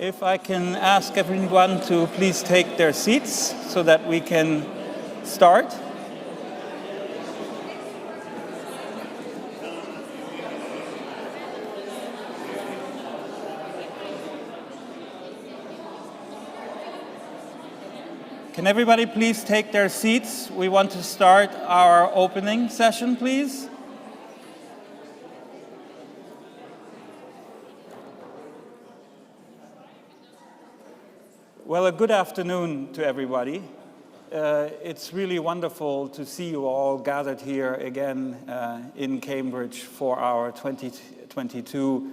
If I can ask everyone to please take their seats so that we can start. Can everybody please take their seats? We want to start our opening session, please. Well, a good afternoon to everybody. It's really wonderful to see you all gathered here again in Cambridge for our 2022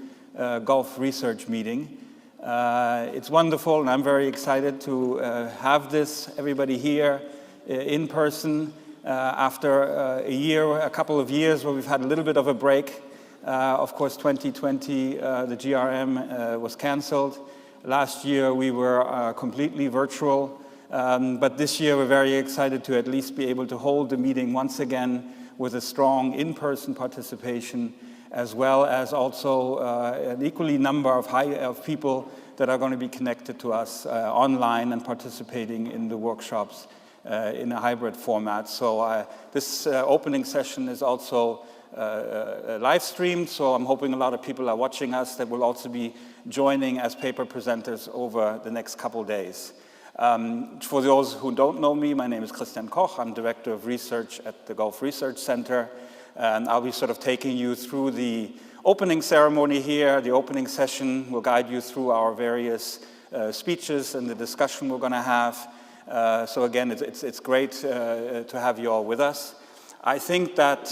Gulf Research meeting. It's wonderful, and I'm very excited to have everybody here in person after a couple of years where we've had a little bit of a break. Of course, 2020, the GRM was canceled. Last year, we were completely virtual, but this year we're very excited to at least be able to hold the meeting once again with a strong in-person participation, as well as also an equally number of people that are going to be connected to us online and participating in the workshops in a hybrid format. So this opening session is also live streamed, so I'm hoping a lot of people are watching us that will also be joining as paper presenters over the next couple days. For those who don't know me, my name is Kristen Koch. I'm Director of Research at the Gulf Research Center. And I'll be sort of taking you through the opening ceremony here. The opening session will guide you through our various speeches and the discussion we're going to have. So again, it's great to have you all with us. I think that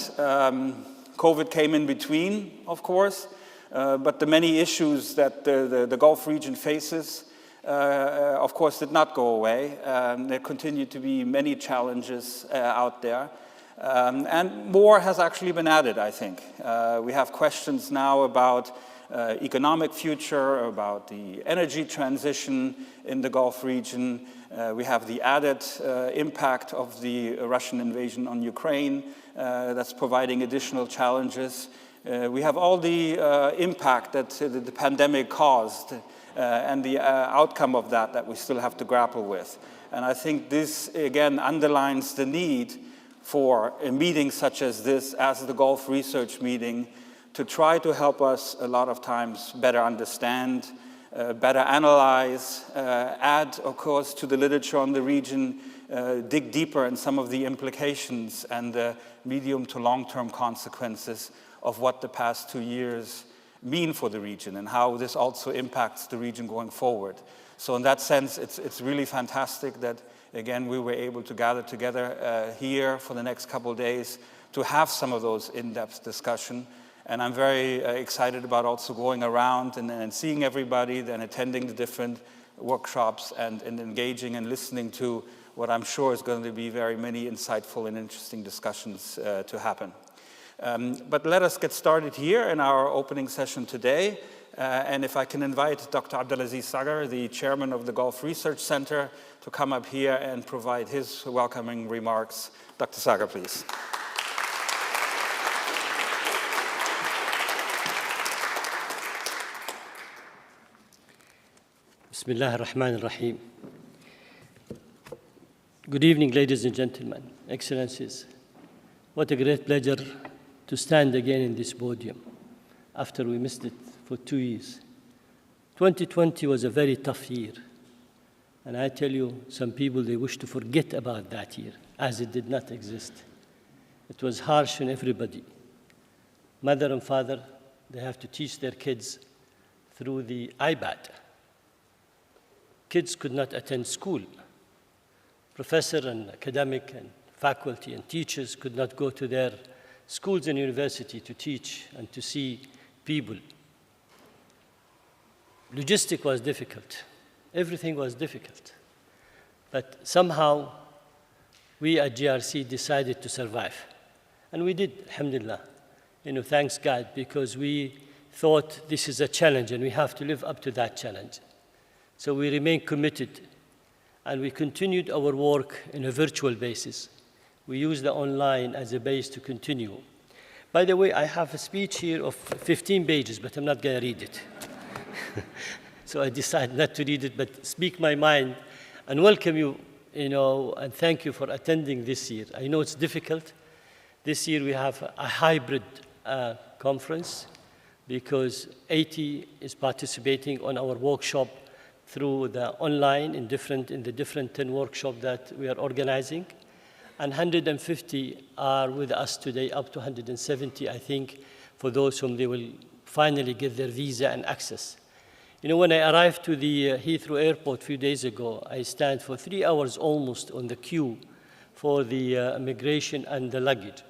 COVID came in between, of course, but the many issues that the Gulf region faces, of course, did not go away. There continue to be many challenges out there. And more has actually been added, I think. We have questions now about economic future, about the energy transition in the Gulf region. We have the added impact of the Russian invasion on Ukraine that's providing additional challenges. We have all the impact that the pandemic caused and the outcome of that we still have to grapple with. And I think this, again, underlines the need for a meeting such as this, as the Gulf Research meeting, to try to help us a lot of times better understand, better analyze, add, of course, to the literature on the region, dig deeper in some of the implications and the medium to long-term consequences of what the past 2 years mean for the region and how this also impacts the region going forward. So in that sense, it's really fantastic that again, we were able to gather together here for the next couple of days to have some of those in-depth discussion. And I'm very excited about also going around and seeing everybody, then attending the different workshops and engaging and listening to what I'm sure is going to be very many insightful and interesting discussions to happen. But let us get started here in our opening session today. And if I can invite Dr. Abdelaziz Sagar, the chairman of the Gulf Research Center, to come up here and provide his welcoming remarks. Dr. Sagar, please. Bismillah ar-Rahman ar-Rahim. Good evening, ladies and gentlemen, excellencies. What a great pleasure to stand again in this podium after we missed it for 2 years. 2020 was a very tough year. And I tell you, some people, they wish to forget about that year, as it did not exist. It was harsh on everybody. Mother and father, they have to teach their kids through the iPad. Kids could not attend school. Professor and academic and faculty and teachers could not go to their schools and university to teach and to see people. Logistics was difficult. Everything was difficult. But somehow, we at GRC decided to survive. And we did, alhamdulillah. Thanks God, because we thought this is a challenge and we have to live up to that challenge. So we remained committed and we continued our work in a virtual basis. We used the online as a base to continue. By the way, I have a speech here of 15 pages, but I'm not going to read it. So I decided not to read it, but speak my mind and welcome you, and thank you for attending this year. I know it's difficult. This year we have a hybrid conference because 80 is participating on our workshop through the online in the different 10 workshops that we are organizing. And 150 are with us today, up to 170, I think, for those whom they will finally get their visa and access. When I arrived to the Heathrow Airport a few days ago, I stand for 3 hours almost on the queue for the immigration and the luggage.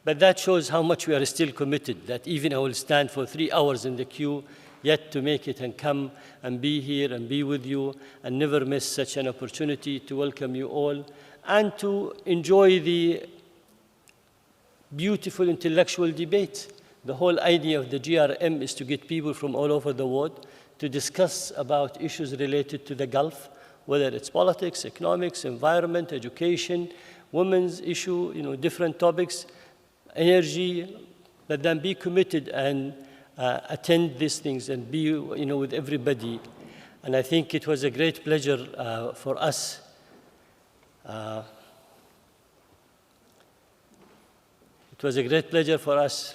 But that shows how much we are still committed, that even I will stand for 3 hours in the queue, yet to make it and come and be here and be with you and never miss such an opportunity to welcome you all and to enjoy the beautiful intellectual debate. The whole idea of the GRM is to get people from all over the world to discuss about issues related to the Gulf, whether it's politics, economics, environment, education, women's issue, different topics, energy, but then be committed and attend these things and be, with everybody. And I think it was a great pleasure for us. It was a great pleasure for us.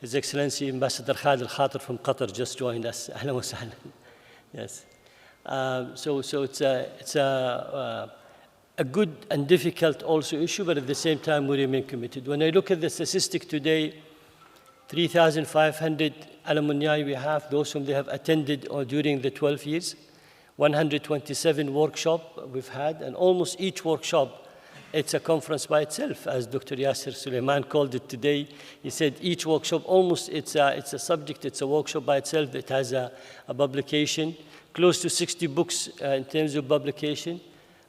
His Excellency Ambassador Khalid Al-Khater from Qatar just joined us. Ahlan wa sahlan. Yes. So it's a good and difficult also issue, but at the same time we remain committed. When I look at the statistic today, 3,500 alumni we have, those whom they have attended during the 12 years, 127 workshops we've had, and almost each workshop, it's a conference by itself, as Dr. Yasser Suleiman called it today. He said each workshop, almost it's a subject, it's a workshop by itself. It has a publication, close to 60 books in terms of publication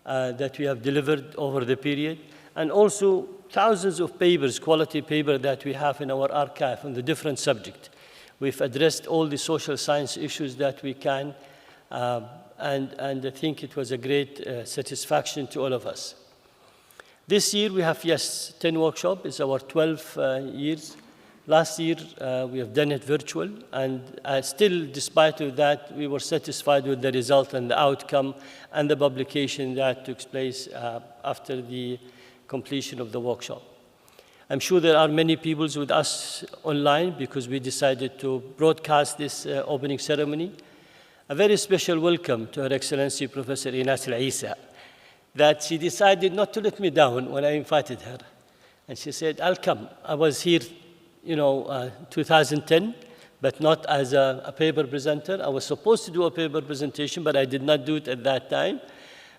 that we have delivered over the period, and also thousands of papers, quality paper that we have in our archive on the different subject. We've addressed all the social science issues that we can, and I think it was a great satisfaction to all of us. This year we have, 10 workshops. It's our 12 years. Last year we have done it virtual, and still, despite of that, we were satisfied with the result and the outcome and the publication that took place after the completion of the workshop. I'm sure there are many people with us online because we decided to broadcast this opening ceremony. A very special welcome to Her Excellency Professor Inas Al-Isa, that she decided not to let me down when I invited her. And she said, I'll come. I was here, 2010, but not as a paper presenter. I was supposed to do a paper presentation, but I did not do it at that time.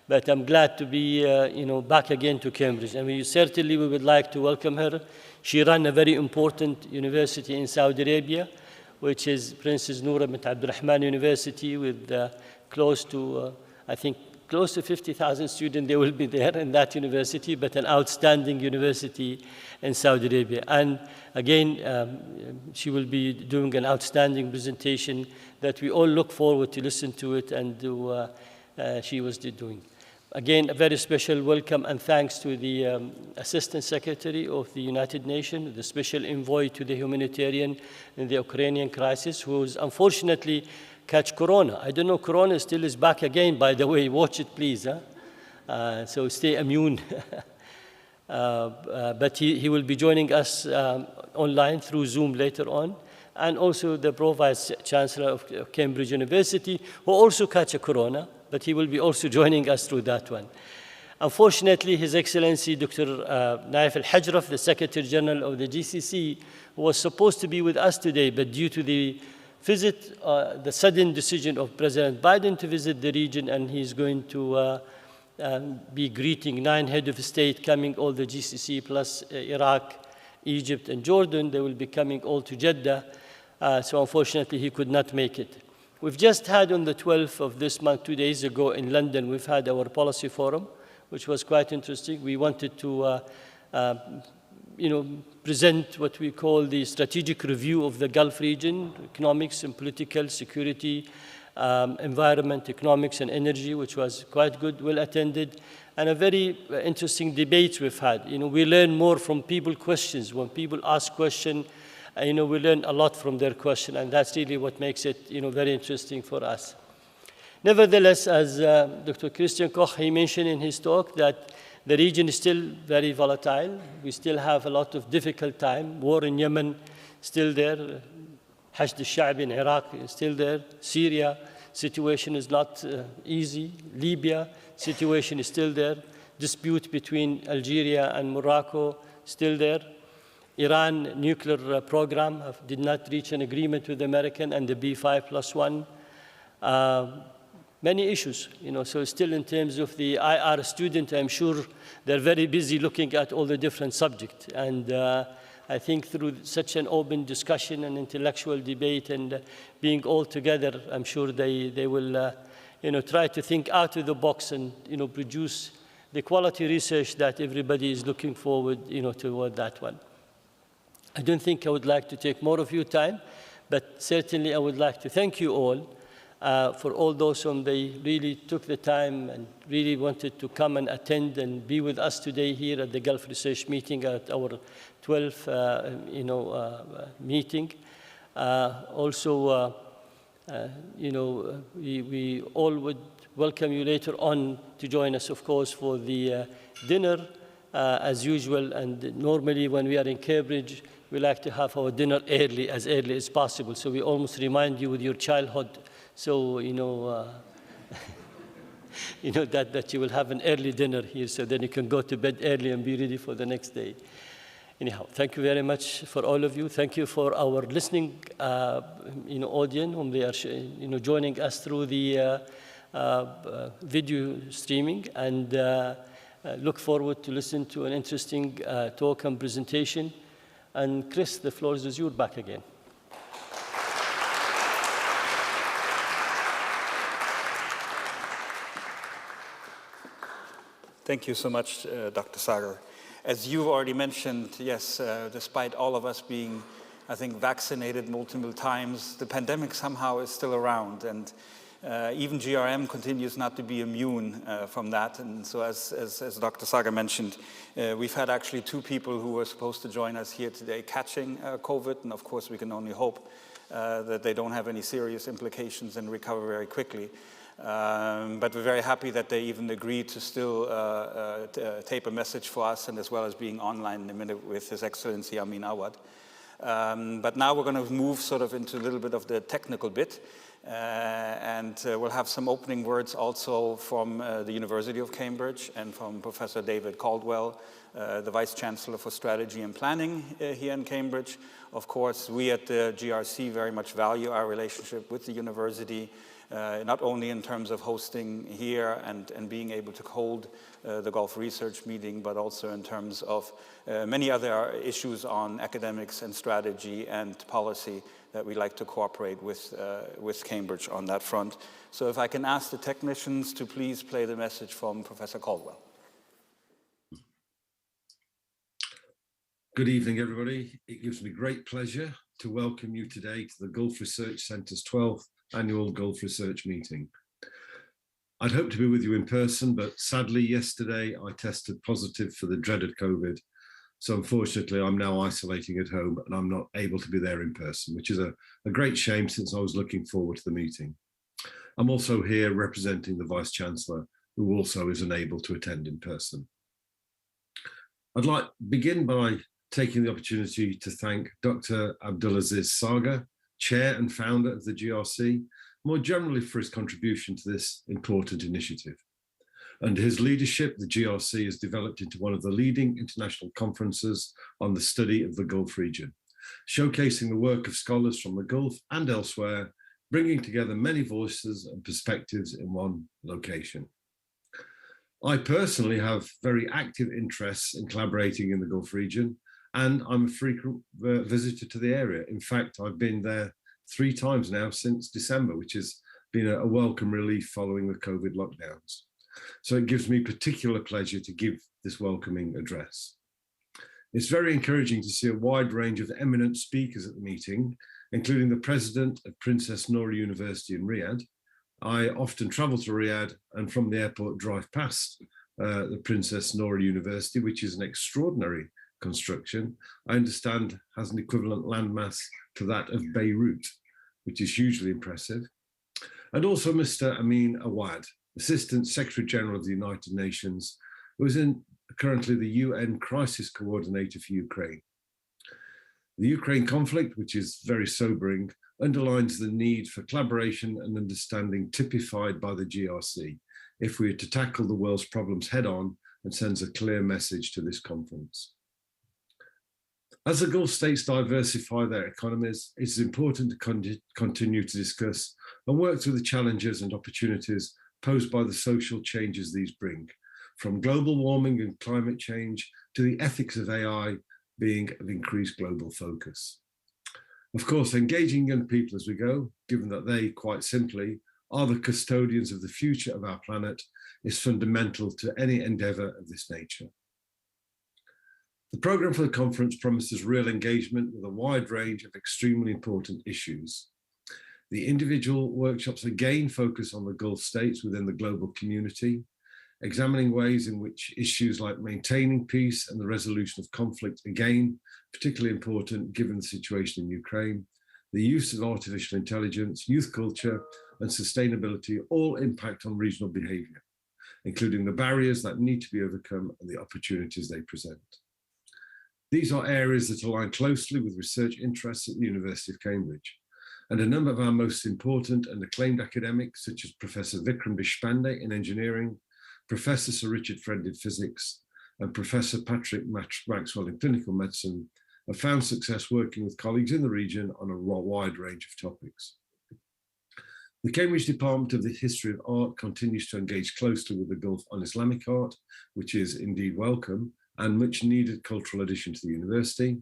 But I'm glad to be, back again to Cambridge. And we would like to welcome her. She ran a very important university in Saudi Arabia, which is Princess Noura bint Abdurrahman University, with close to 50,000 students. They will be there in that university, but an outstanding university in Saudi Arabia. And again, she will be doing an outstanding presentation that we all look forward to listen to it and do. She was doing. Again, a very special welcome and thanks to the Assistant Secretary of the United Nations, the Special Envoy to the Humanitarian in the Ukrainian crisis, who is unfortunately catch Corona. I don't know, Corona still is back again, by the way. Watch it, please. So stay immune. But he will be joining us online through Zoom later on. And also the Pro-Vice Chancellor of Cambridge University, who also catch a Corona, but he will be also joining us through that one. Unfortunately, His Excellency Dr. Naif Al-Hajraf, the Secretary General of the GCC, was supposed to be with us today, but due to the the sudden decision of President Biden to visit the region, and he's going to be greeting 9 heads of state coming, all the GCC plus Iraq, Egypt, and Jordan. They will be coming all to Jeddah. So unfortunately, he could not make it. We've just had on the 12th of this month, 2 days ago in London, we've had our policy forum, which was quite interesting. We wanted to present what we call the strategic review of the Gulf region, economics and political, security, environment, economics, and energy, which was quite good, well attended, and a very interesting debate we've had. We learn more from people questions. When people ask questions, we learn a lot from their question, and that's really what makes it, very interesting for us. Nevertheless, as Dr. Kristen Koch, he mentioned in his talk that the region is still very volatile. We still have a lot of difficult time. War in Yemen, still there. Hashd al-Sha'b in Iraq is still there. Syria, situation is not easy. Libya, situation is still there. Dispute between Algeria and Morocco, still there. Iran nuclear program did not reach an agreement with the American and the B5+1. Many issues, so still in terms of the IR student, I'm sure they're very busy looking at all the different subjects. And I think through such an open discussion and intellectual debate and being all together, I'm sure they will, try to think out of the box and, produce the quality research that everybody is looking forward, toward that one. I don't think I would like to take more of your time, but certainly I would like to thank you all for all those whom they really took the time and really wanted to come and attend and be with us today here at the Gulf Research Meeting at our 12th, meeting. Also, we all would welcome you later on to join us, of course, for the dinner as usual. And normally when we are in Cambridge, we like to have our dinner early as possible. So we almost remind you with your childhood. So, that you will have an early dinner here, so then you can go to bed early and be ready for the next day. Anyhow, thank you very much for all of you. Thank you for our listening, audience, whom they are, joining us through the video streaming, and look forward to listen to an interesting talk and presentation. And Chris, the floor is yours back again. Thank you so much, Dr. Sagar. As you already mentioned, yes, despite all of us being, I think, vaccinated multiple times, the pandemic somehow is still around, and even GRM continues not to be immune from that. And so as Dr. Sagar mentioned, we've had actually 2 people who were supposed to join us here today catching COVID, and of course we can only hope that they don't have any serious implications and recover very quickly. But we're very happy that they even agreed to still tape a message for us, and as well as being online in a minute with His Excellency Amin Awad. But now we're going to move sort of into a little bit of the technical bit, and we'll have some opening words also from the University of Cambridge and from Professor David Caldwell, the Vice Chancellor for Strategy and Planning here in Cambridge. Of course, we at the GRC very much value our relationship with the university, not only in terms of hosting here and being able to hold the Gulf Research Meeting, but also in terms of many other issues on academics and strategy and policy that we like to cooperate with Cambridge on that front. So if I can ask the technicians to please play the message from Professor Caldwell. Good evening, everybody. It gives me great pleasure to welcome you today to the Gulf Research Centre's 12th Annual Gulf Research Meeting. I'd hoped to be with you in person, but sadly yesterday I tested positive for the dreaded COVID. So unfortunately, I'm now isolating at home and I'm not able to be there in person, which is a great shame since I was looking forward to the meeting. I'm also here representing the Vice Chancellor, who also is unable to attend in person. I'd like to begin by taking the opportunity to thank Dr. Abdulaziz Sagar, Chair and Founder of the GRC, more generally for his contribution to this important initiative. Under his leadership, the GRC has developed into one of the leading international conferences on the study of the Gulf region, showcasing the work of scholars from the Gulf and elsewhere, bringing together many voices and perspectives in one location. I personally have very active interests in collaborating in the Gulf region, and I'm a frequent visitor to the area. In fact, I've been there 3 times now since December, which has been a welcome relief following the COVID lockdowns. So it gives me particular pleasure to give this welcoming address. It's very encouraging to see a wide range of eminent speakers at the meeting, including the president of Princess Noor University in Riyadh. I often travel to Riyadh and from the airport drive past the Princess Noor University, which is an extraordinary construction, I understand has an equivalent landmass to that of Beirut, which is hugely impressive. And also Mr. Amin Awad, Assistant Secretary General of the United Nations, who is currently the UN Crisis Coordinator for Ukraine. The Ukraine conflict, which is very sobering, underlines the need for collaboration and understanding typified by the GRC if we are to tackle the world's problems head on, and sends a clear message to this conference. As the Gulf states diversify their economies, it is important to continue to discuss and work through the challenges and opportunities posed by the social changes these bring, from global warming and climate change to the ethics of AI being of increased global focus. Of course, engaging young people as we go, given that they, quite simply, are the custodians of the future of our planet, is fundamental to any endeavour of this nature. The programme for the conference promises real engagement with a wide range of extremely important issues. The individual workshops again focus on the Gulf states within the global community, examining ways in which issues like maintaining peace and the resolution of conflict, again, particularly important given the situation in Ukraine, the use of artificial intelligence, youth culture, and sustainability all impact on regional behaviour, including the barriers that need to be overcome and the opportunities they present. These are areas that align closely with research interests at the University of Cambridge, and a number of our most important and acclaimed academics, such as Professor Vikram Deshpande in engineering, Professor Sir Richard Friend in physics, and Professor Patrick Maxwell in clinical medicine, have found success working with colleagues in the region on a wide range of topics. The Cambridge Department of the History of Art continues to engage closely with the Gulf on Islamic art, which is indeed welcome and much needed cultural addition to the university.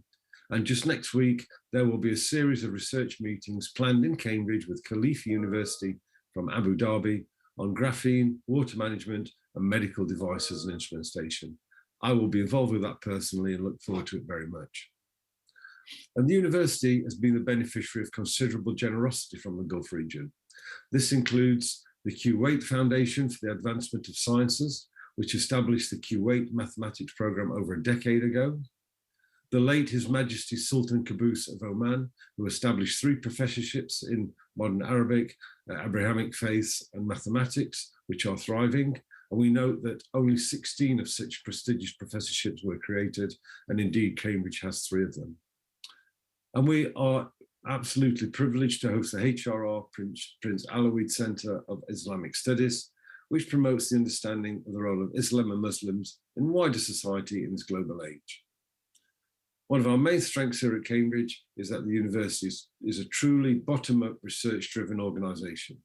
And just next week, there will be a series of research meetings planned in Cambridge with Khalifa University from Abu Dhabi on graphene, water management, and medical devices and instrumentation. I will be involved with that personally and look forward to it very much. And the university has been the beneficiary of considerable generosity from the Gulf region. This includes the Kuwait Foundation for the Advancement of Sciences, which established the Kuwait Mathematics Program over a decade ago. The late His Majesty Sultan Qaboos of Oman, who established 3 professorships in modern Arabic, Abrahamic faiths, and mathematics, which are thriving. And we note that only 16 of such prestigious professorships were created, and indeed Cambridge has 3 of them. And we are absolutely privileged to host the HRR Prince Alawid Center of Islamic Studies, which promotes the understanding of the role of Islam and Muslims in wider society in this global age. One of our main strengths here at Cambridge is that the university is a truly bottom-up research-driven organisation,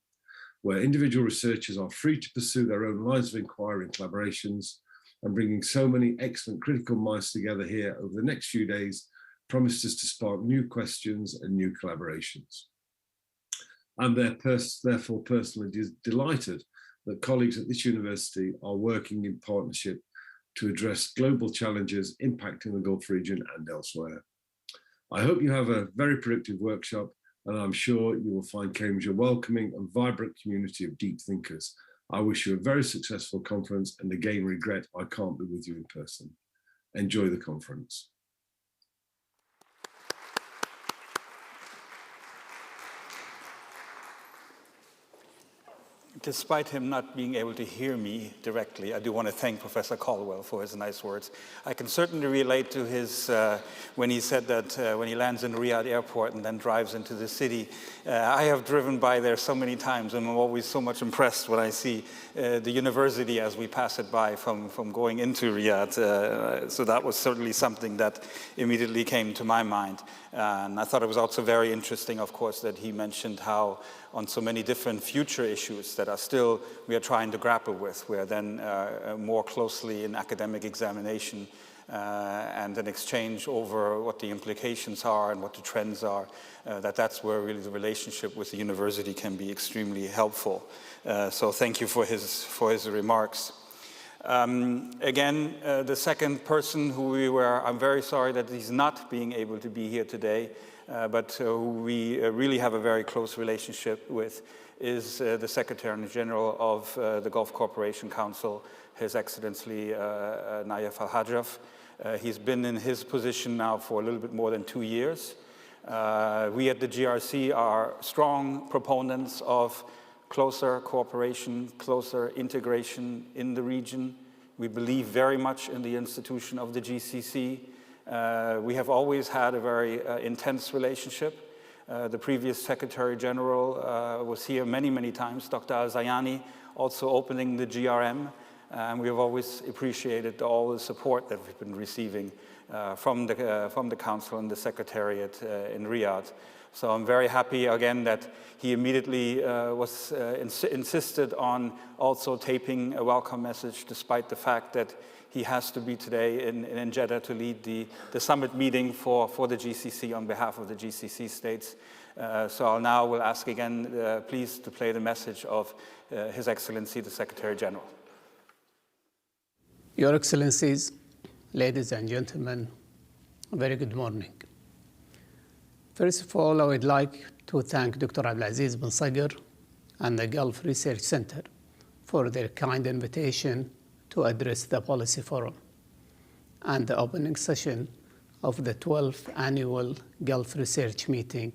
where individual researchers are free to pursue their own lines of inquiry and collaborations, and bringing so many excellent critical minds together here over the next few days promises to spark new questions and new collaborations. I'm therefore personally delighted that colleagues at this university are working in partnership to address global challenges impacting the Gulf region and elsewhere. I hope you have a very productive workshop, and I'm sure you will find Cambridge a welcoming and vibrant community of deep thinkers. I wish you a very successful conference, and again regret I can't be with you in person. Enjoy the conference. Despite him not being able to hear me directly, I do want to thank Professor Caldwell for his nice words. I can certainly relate to his, when he said that when he lands in Riyadh airport and then drives into the city. I have driven by there so many times, and I'm always so much impressed when I see the university as we pass it by from going into Riyadh. So that was certainly something that immediately came to my mind. And I thought it was also very interesting, of course, that he mentioned how on so many different future issues that are still we are trying to grapple with. We are then more closely in academic examination and an exchange over what the implications are and what the trends are, that's where really the relationship with the university can be extremely helpful. So thank you for his remarks. Again, the second person who I'm very sorry that he's not being able to be here today, but who we really have a very close relationship with is the Secretary General of the Gulf Cooperation Council, His Excellency Nayef Al-Hajjaf. He's been in his position now for a little bit more than 2 years. We at the GRC are strong proponents of closer cooperation, closer integration in the region. We believe very much in the institution of the GCC. We have always had a very intense relationship. The previous Secretary General was here many, many times, Dr. Al-Zayani, also opening the GRM. And we have always appreciated all the support that we've been receiving from the Council and the Secretariat in Riyadh. So I'm very happy again that he immediately insisted on also taping a welcome message, despite the fact that he has to be today in Jeddah to lead the summit meeting for the GCC on behalf of the GCC states. So I'll now will ask again, please, to play the message of His Excellency, the Secretary General. Your Excellencies, ladies and gentlemen, a very good morning. First of all, I would like to thank Dr. Abdulaziz bin Sagar and the Gulf Research Center for their kind invitation to address the Policy Forum and the opening session of the 12th Annual Gulf Research Meeting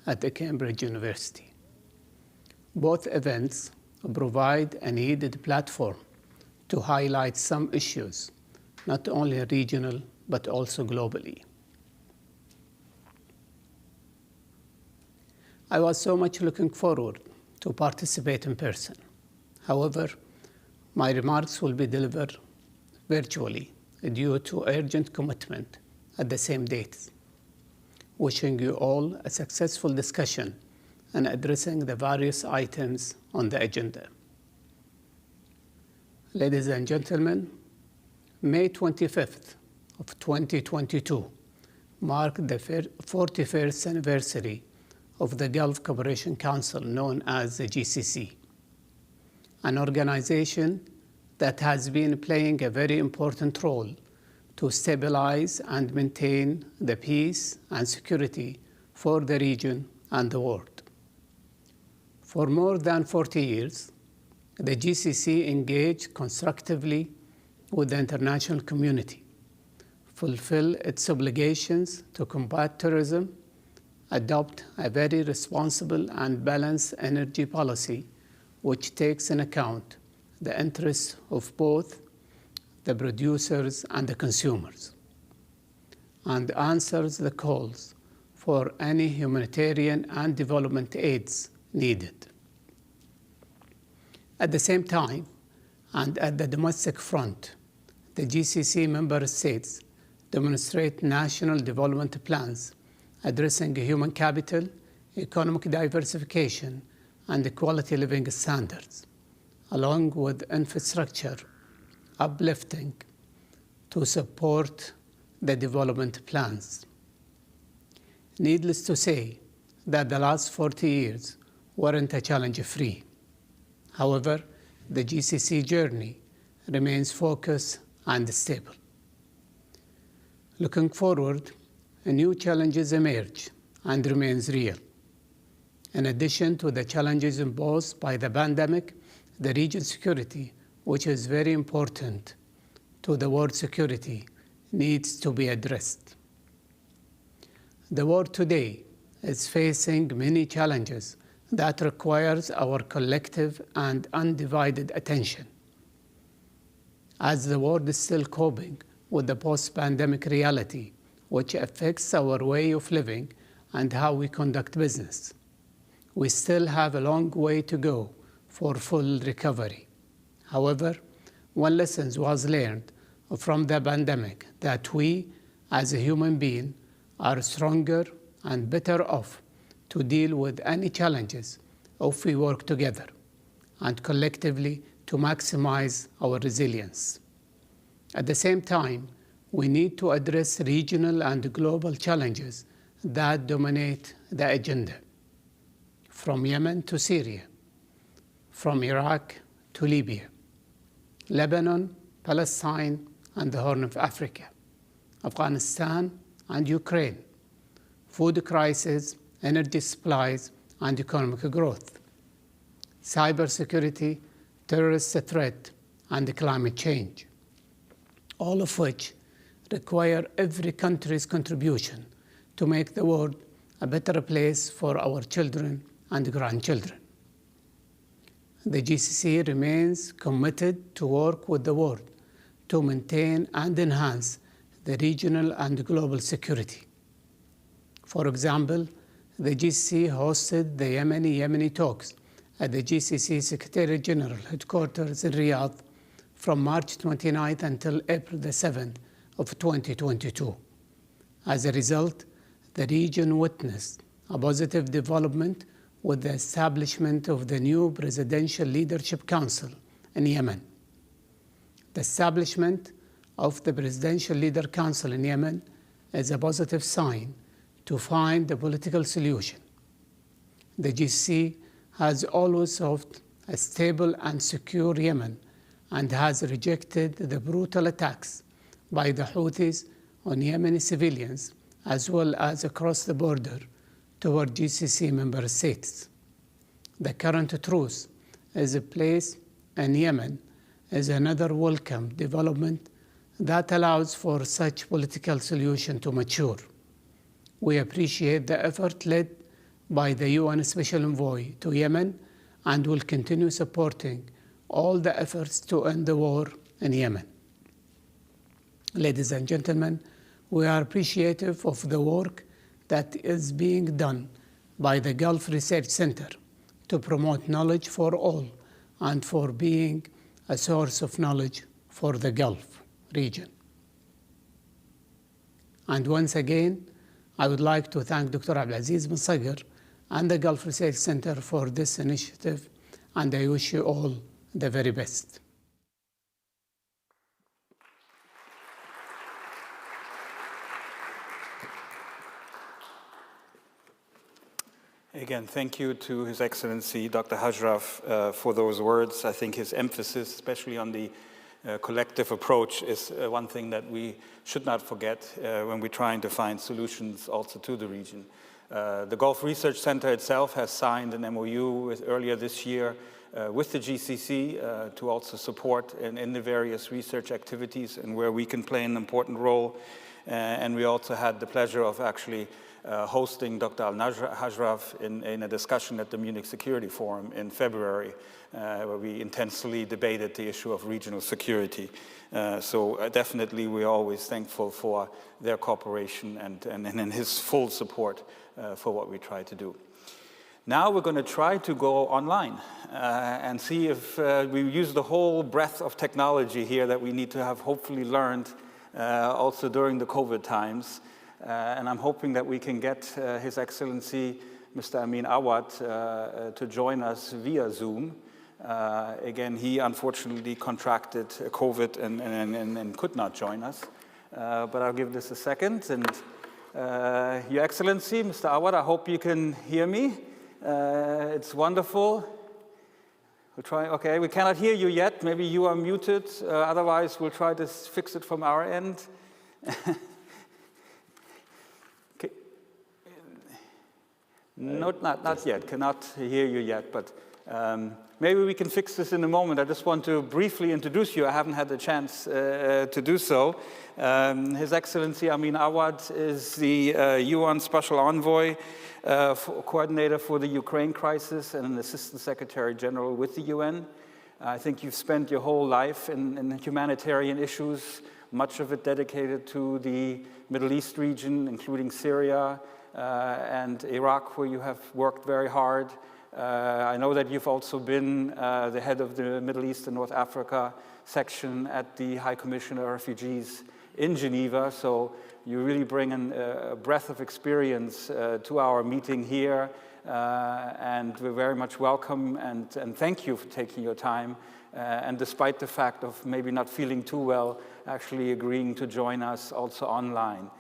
at the Cambridge University. Both events provide a needed platform to highlight some issues, not only regional, but also globally. I was so much looking forward to participate in person. However, my remarks will be delivered virtually due to urgent commitment at the same date. Wishing you all a successful discussion and addressing the various items on the agenda. Ladies and gentlemen, May 25th of 2022 marked the 41st anniversary of the Gulf Cooperation Council, known as the GCC, an organization that has been playing a very important role to stabilize and maintain the peace and security for the region and the world. For more than 40 years, the GCC engaged constructively with the international community, fulfill its obligations to combat terrorism, adopt a very responsible and balanced energy policy which takes in account the interests of both the producers and the consumers, and answers the calls for any humanitarian and development aids needed. At the same time, and at the domestic front, the GCC member states demonstrate national development plans addressing human capital, economic diversification, and quality living standards, along with infrastructure uplifting to support the development plans. Needless to say that the last 40 years weren't a challenge-free. However, the GCC journey remains focused and stable. Looking forward, new challenges emerge and remains real. In addition to the challenges imposed by the pandemic, the region's security, which is very important to the world security, needs to be addressed. The world today is facing many challenges that requires our collective and undivided attention. As the world is still coping with the post-pandemic reality, which affects our way of living and how we conduct business, we still have a long way to go for full recovery. However, one lesson was learned from the pandemic that we, as a human being, are stronger and better off to deal with any challenges if we work together and collectively to maximize our resilience. At the same time, we need to address regional and global challenges that dominate the agenda, from Yemen to Syria, from Iraq to Libya, Lebanon, Palestine, and the Horn of Africa, Afghanistan and Ukraine, food crisis, energy supplies, and economic growth. cybersecurity, terrorist threat, and climate change, all of which require every country's contribution to make the world a better place for our children and grandchildren. The GCC remains committed to work with the world to maintain and enhance the regional and global security. For example, the GCC hosted the Yemeni talks at the GCC Secretariat General headquarters in Riyadh from March 29th until April the 7th of 2022. As a result, the region witnessed a positive development with the establishment of the new Presidential Leadership Council in Yemen. The establishment of the Presidential Leader Council in Yemen is a positive sign to find a political solution. The GCC has always sought a stable and secure Yemen and has rejected the brutal attacks by the Houthis on Yemeni civilians as well as across the border toward GCC member states. The current truce is placed in Yemen is another welcome development that allows for such political solution to mature. We appreciate the effort led by the UN Special Envoy to Yemen and will continue supporting all the efforts to end the war in Yemen. Ladies and gentlemen, we are appreciative of the work that is being done by the Gulf Research Center to promote knowledge for all and for being a source of knowledge for the Gulf region. And once again, I would like to thank Dr. Abdulaziz bin Sagar and the Gulf Research Center for this initiative, and I wish you all the very best. Again, thank you to His Excellency Dr. Hajraf for those words. I think his emphasis, especially on the collective approach, is one thing that we should not forget when we're trying to find solutions also to the region. The Gulf Research Center itself has signed an MOU earlier this year with the GCC to also support in the various research activities and where we can play an important role. And we also had the pleasure of actually hosting Dr. Al-Hajraf in a discussion at the Munich Security Forum in February, where we intensely debated the issue of regional security. So definitely we're always thankful for their cooperation and his full support for what we try to do. Now we're going to try to go online and see if we use the whole breadth of technology here that we need to have hopefully learned also during the COVID times. And I'm hoping that we can get His Excellency, Mr. Amin Awad, to join us via Zoom. Again, he unfortunately contracted COVID and could not join us. But I'll give this a second. And Your Excellency, Mr. Awad, I hope you can hear me. It's wonderful. We'll try. Okay, we cannot hear you yet. Maybe you are muted. Otherwise, we'll try to fix it from our end. Not yet, cannot hear you yet, but maybe we can fix this in a moment. I just want to briefly introduce you. I haven't had the chance to do so. His Excellency Amin Awad is the UN Special Envoy, Coordinator for the Ukraine crisis and an Assistant Secretary General with the UN. I think you've spent your whole life in humanitarian issues, much of it dedicated to the Middle East region, including Syria, and Iraq, where you have worked very hard. I know that you've also been the head of the Middle East and North Africa section at the High Commissioner of Refugees in Geneva, so you really bring a breadth of experience to our meeting here, and we're very much welcome and thank you for taking your time, and despite the fact of maybe not feeling too well, actually agreeing to join us also online.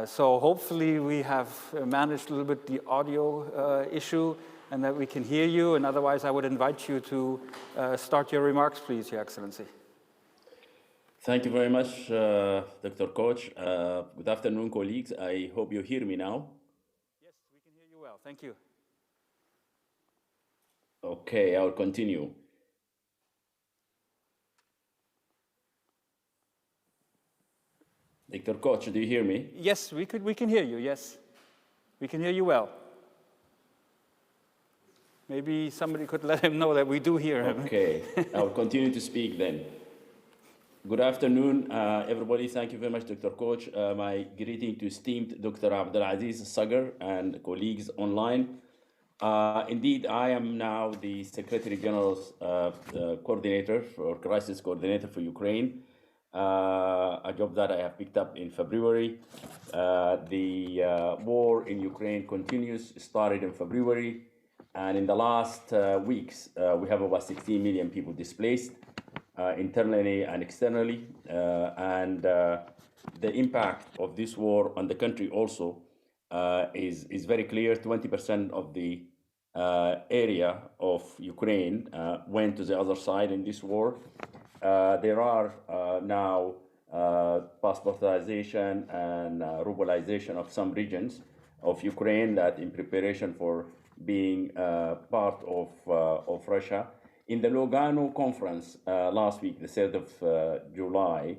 So hopefully we have managed a little bit the audio issue and that we can hear you, and otherwise I would invite you to start your remarks, please, Your Excellency. Thank you very much, Dr. Koch. Good afternoon, colleagues. I hope you hear me now. Yes, we can hear you well. Thank you. Okay, I'll continue. Dr. Koch, do you hear me? Yes, we can hear you, yes. We can hear you well. Maybe somebody could let him know that we do hear him. Okay, I'll continue to speak then. Good afternoon, everybody. Thank you very much, Dr. Koch. My greeting to esteemed Dr. Abdulaziz Sagar and colleagues online. Indeed, I am now the Secretary General's coordinator or crisis coordinator for Ukraine, a job that I have picked up in February. The war in Ukraine continues, started in February, and in the last weeks, we have about 16 million people displaced internally and externally, and the impact of this war on the country also is very clear. 20% of the area of Ukraine went to the other side in this war. There are now passportization and rublization of some regions of Ukraine that in preparation for being part of Russia. In the Lugano conference last week, the 3rd of July,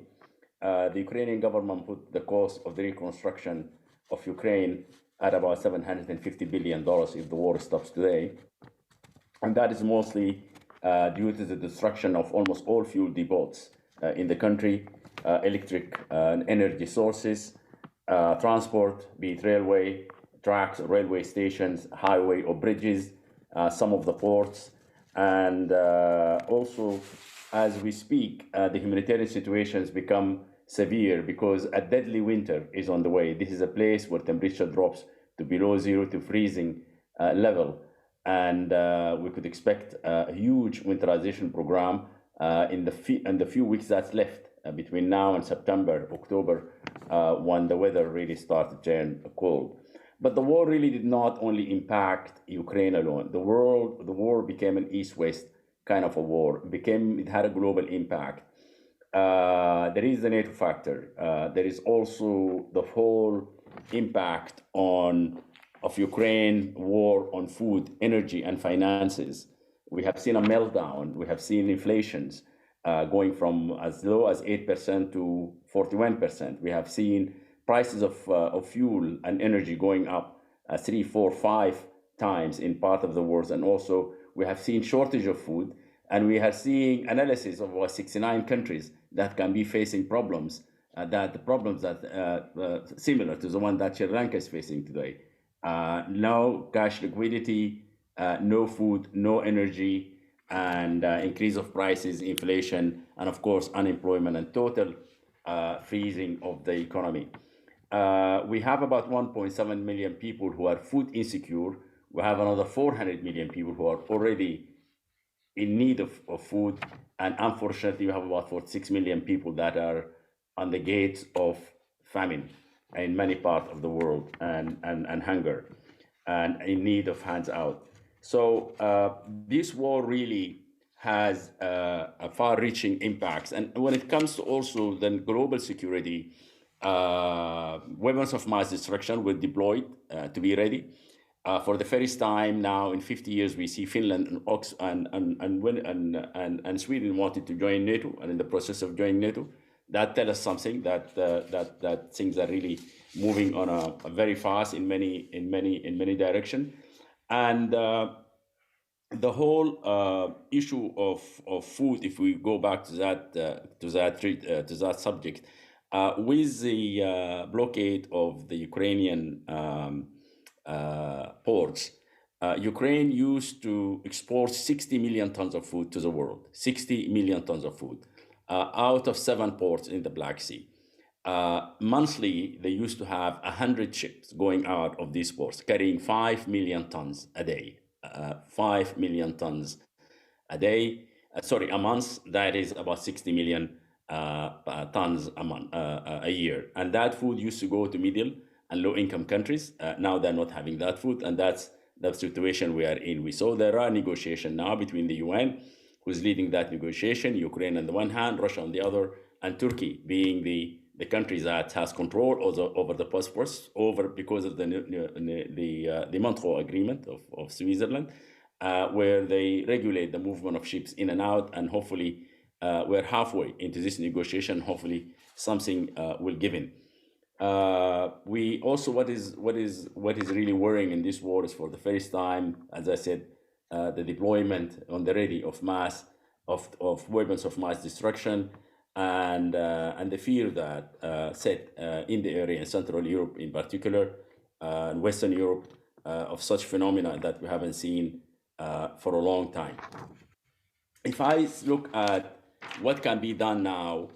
the Ukrainian government put the cost of the reconstruction of Ukraine at about $750 billion if the war stops today. And that is mostly due to the destruction of almost all fuel depots in the country, electric and energy sources, transport, be it railway, tracks, railway stations, highway or bridges, some of the ports. And also, as we speak, the humanitarian situation has become severe because a deadly winter is on the way. This is a place where temperature drops to below zero to freezing level. And we could expect a huge winterization program in the few weeks that's left between now and September, October, when the weather really starts to turn cold. But the war really did not only impact Ukraine alone. The war became an East-West kind of a war. It had a global impact. There is the NATO factor. There is also the whole impact of Ukraine war on food, energy, and finances. We have seen a meltdown. We have seen inflations going from as low as 8% to 41%. We have seen prices of fuel and energy going up 3, 4, 5 times in part of the world. And also we have seen shortage of food, and we are seeing analysis of about 69 countries that can be facing problems, similar to the one that Sri Lanka is facing today. No cash liquidity, no food, no energy, and increase of prices, inflation, and of course unemployment and total freezing of the economy. We have about 1.7 million people who are food insecure. We have another 400 million people who are already in need of food. And unfortunately, we have about 46 million people that are on the gates of famine in many parts of the world and hunger and in need of hands out. So this war really has a far-reaching impacts. And when it comes to also then global security, weapons of mass destruction were deployed to be ready. For the first time now in 50 years, we see Finland and Sweden wanted to join NATO and in the process of joining NATO. That tells us something that things are really moving on a very fast in many directions. And the whole issue of food, if we go back to that subject, with the blockade of the Ukrainian ports, Ukraine used to export 60 million tons of food to the world, 60 million tons of food out of 7 ports in the Black Sea. Monthly, they used to have 100 ships going out of these ports, carrying 5 million tons a day. 5 million tons a day, a month. That is about 60 million tons a year. And that food used to go to middle and low-income countries. Now they're not having that food, and that's the situation we are in. We saw there are negotiations now between the UN, who's leading that negotiation, Ukraine on the one hand, Russia on the other, and Turkey being the country that has control over the Bosphorus, because of the Montreux Agreement of Switzerland. where they regulate the movement of ships in and out, and hopefully we're halfway into this negotiation. Hopefully something will give in. We also, what is really worrying in this war is, for the first time, as I said, the deployment on the ready of weapons of mass destruction, and the fear that set in the area, in Central Europe in particular, and Western Europe, of such phenomena that we haven't seen for a long time. If I look at what can be done now,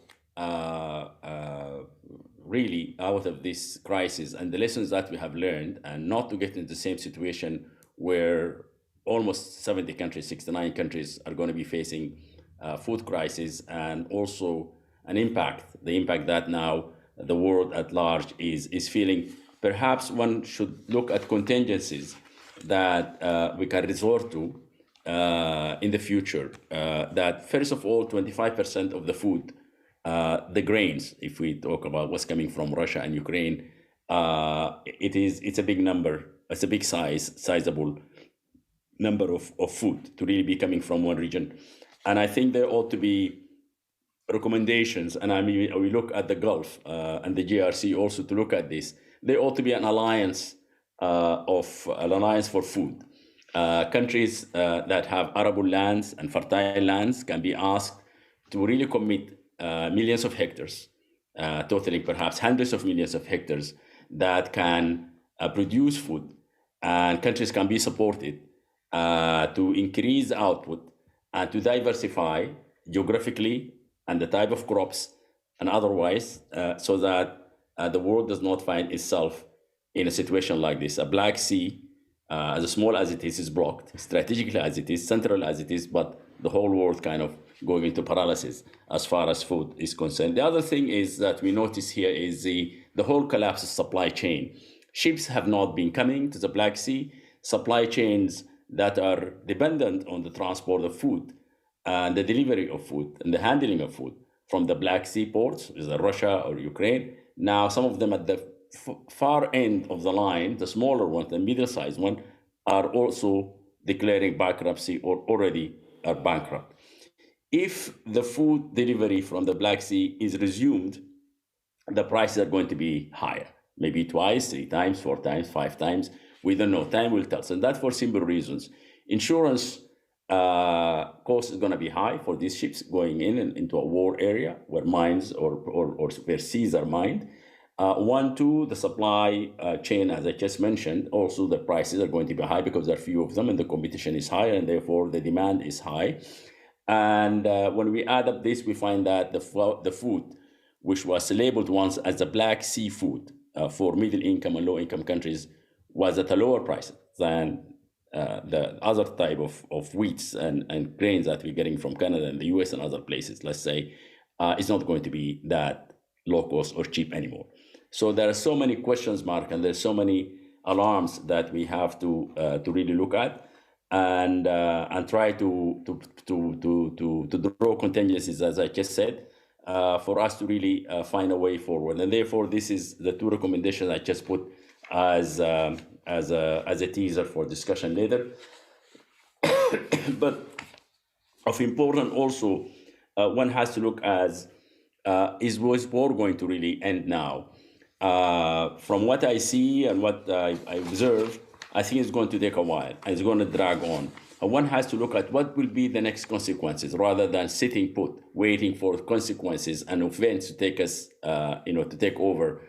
really out of this crisis and the lessons that we have learned, and not to get into the same situation where almost 70 countries, 69 countries are going to be facing food crisis, and also the impact that now the world at large is feeling. Perhaps one should look at contingencies that we can resort to in the future. That first of all, 25% of the food, the grains, if we talk about what's coming from Russia and Ukraine, it's a big number. It's a big sizable number of food to really be coming from one region. And I think there ought to be recommendations, and I mean, we look at the Gulf and the GRC also to look at this. There ought to be an alliance for food. Countries that have arable lands and fertile lands can be asked to really commit millions of hectares, totaling perhaps hundreds of millions of hectares, that can produce food, and countries can be supported to increase output and to diversify geographically and the type of crops and otherwise, so that the world does not find itself in a situation like this. A Black Sea, as small as it is blocked, strategically as it is, central as it is, but the whole world kind of going into paralysis as far as food is concerned. The other thing is that we notice here is the whole collapse of supply chain. Ships have not been coming to the Black Sea. Supply chains that are dependent on the transport of food and the delivery of food and the handling of food from the Black Sea ports, is Russia or Ukraine. Now, some of them at the far end of the line, the smaller ones, the middle-sized one, are also declaring bankruptcy or already are bankrupt. If the food delivery from the Black Sea is resumed, the prices are going to be higher, maybe twice, 3 times, 4 times, 5 times. We don't know. Time will tell. And that for simple reasons. Insurance cost is going to be high for these ships going into a war area where mines or where seas are mined. 1, 2, the supply chain, as I just mentioned, also the prices are going to be high because there are few of them and the competition is high, and therefore the demand is high. And when we add up this, we find that the food, which was labeled once as the Black Sea food for middle income and low income countries, was at a lower price than the other type of wheats and grains that we're getting from Canada and the US and other places, let's say, it's not going to be that low cost or cheap anymore. So there are so many questions marks, and there's so many alarms that we have to really look at and try to draw contingencies, as I just said, for us to really find a way forward. And therefore, this is the 2 recommendations I just put as a teaser for discussion later. But of important also, one has to look as is war going to really end now? From what I see and what I observe, I think it's going to take a while and it's going to drag on. And one has to look at what will be the next consequences rather than sitting put, waiting for consequences and events to take us, to take over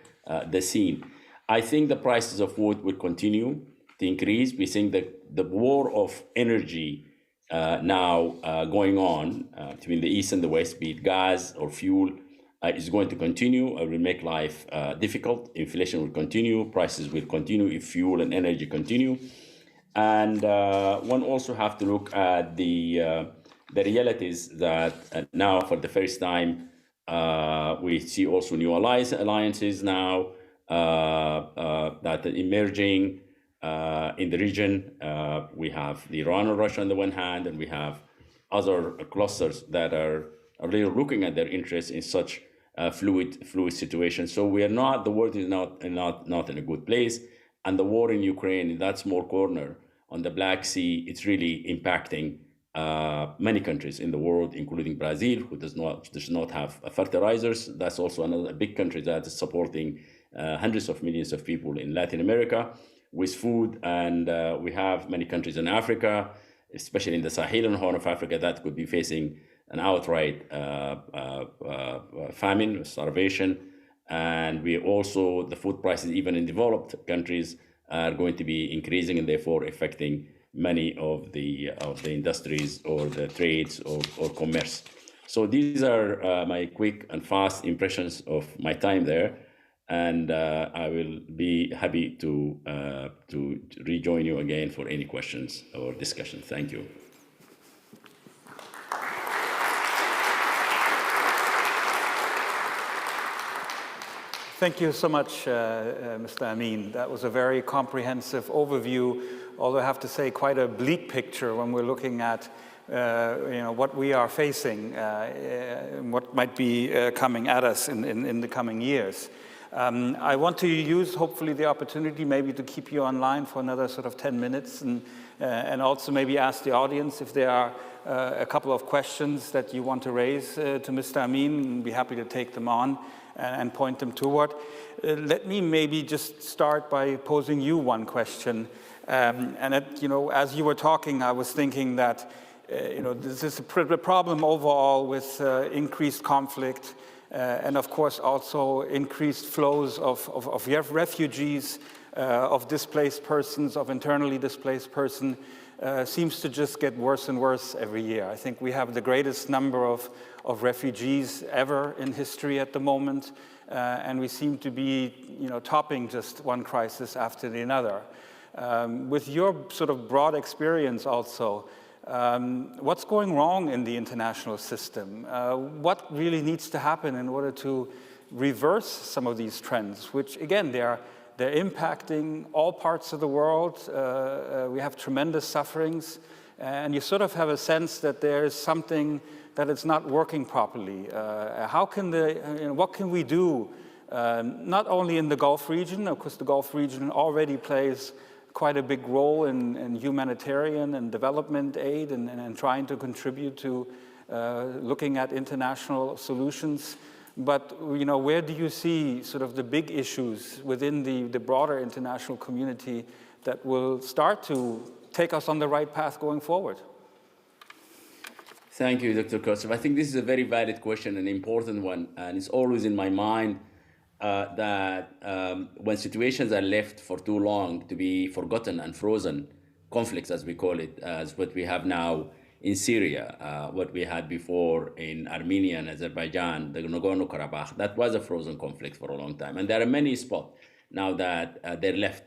the scene. I think the prices of wood will continue to increase. We think that the war of energy now going on between the East and the West, be it gas or fuel, is going to continue. It will make life difficult. Inflation will continue. Prices will continue if fuel and energy continue. And one also have to look at the realities that now, for the first time, we see also new alliances now that are emerging in the region. We have the Iran and Russia on the one hand, and we have other clusters that are really looking at their interests in such fluid situation. So we are not, the world is not in a good place, and the war in Ukraine, in that small corner on the Black Sea, it's really impacting many countries in the world, including Brazil, who does not have fertilizers. That's also another big country that is supporting hundreds of millions of people in Latin America with food. And we have many countries in Africa, especially in the Sahel and Horn of Africa, that could be facing an outright famine, starvation. And we also, the food prices, even in developed countries, are going to be increasing and therefore affecting many of the industries or the trades or commerce. So these are my quick and fast impressions of my time there. And I will be happy to rejoin you again for any questions or discussion. Thank you. Thank you so much, Mr. Amin. That was a very comprehensive overview, although I have to say quite a bleak picture when we're looking at what we are facing, what might be coming at us in the coming years. I want to use, hopefully, the opportunity maybe to keep you online for another sort of 10 minutes and also maybe ask the audience if there are a couple of questions that you want to raise to Mr. Amin, and be happy to take them on and point them toward. Let me maybe just start by posing you one question. As you were talking, I was thinking that this is a problem overall with increased conflict and of course also increased flows of refugees, of displaced persons, of internally displaced persons, seems to just get worse and worse every year. I think we have the greatest number of refugees ever in history at the moment, and we seem to be topping just one crisis after the other. With your sort of broad experience also, what's going wrong in the international system? What really needs to happen in order to reverse some of these trends, which again, they're impacting all parts of the world. We have tremendous sufferings, and you sort of have a sense that there is something that is not working properly. What can we do, not only in the Gulf region? Of course, the Gulf region already plays quite a big role in humanitarian and development aid and trying to contribute to looking at international solutions. But where do you see sort of the big issues within the broader international community that will start to take us on the right path going forward? Thank you, Dr. Koch. I think this is a very valid question, an important one, and it's always in my mind that when situations are left for too long to be forgotten and frozen, conflicts as we call it, as what we have now in Syria, what we had before in Armenia and Azerbaijan, the Nagorno-Karabakh, that was a frozen conflict for a long time. And there are many spots now that they're left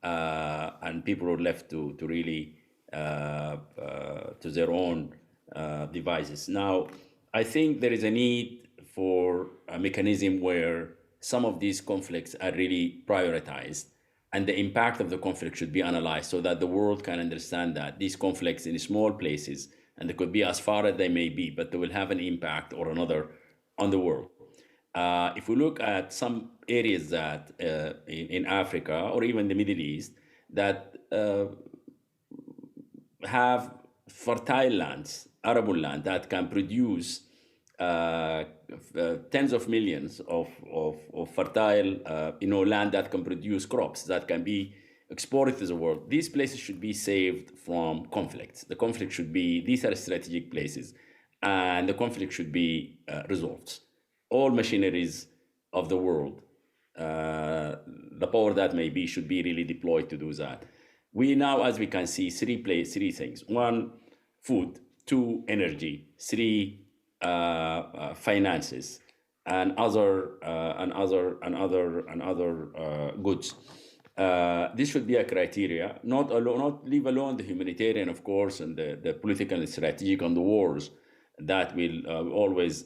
and people are left to really to their own devices. Now, I think there is a need for a mechanism where some of these conflicts are really prioritized and the impact of the conflict should be analyzed so that the world can understand that these conflicts in small places, and they could be as far as they may be, but they will have an impact or another on the world. If we look at some areas that in Africa or even the Middle East that have fertile lands, arable land that can produce tens of millions of fertile land that can produce crops that can be exported to the world. These places should be saved from conflicts. The conflict should be, these are strategic places, and the conflict should be resolved. All machineries of the world, the power that may be, should be really deployed to do that. We now, as we can see, three things. One, food. Two, energy. Three, finances, and other goods. This should be a criteria, not leave alone the humanitarian, of course, and the political and strategic on the wars that will always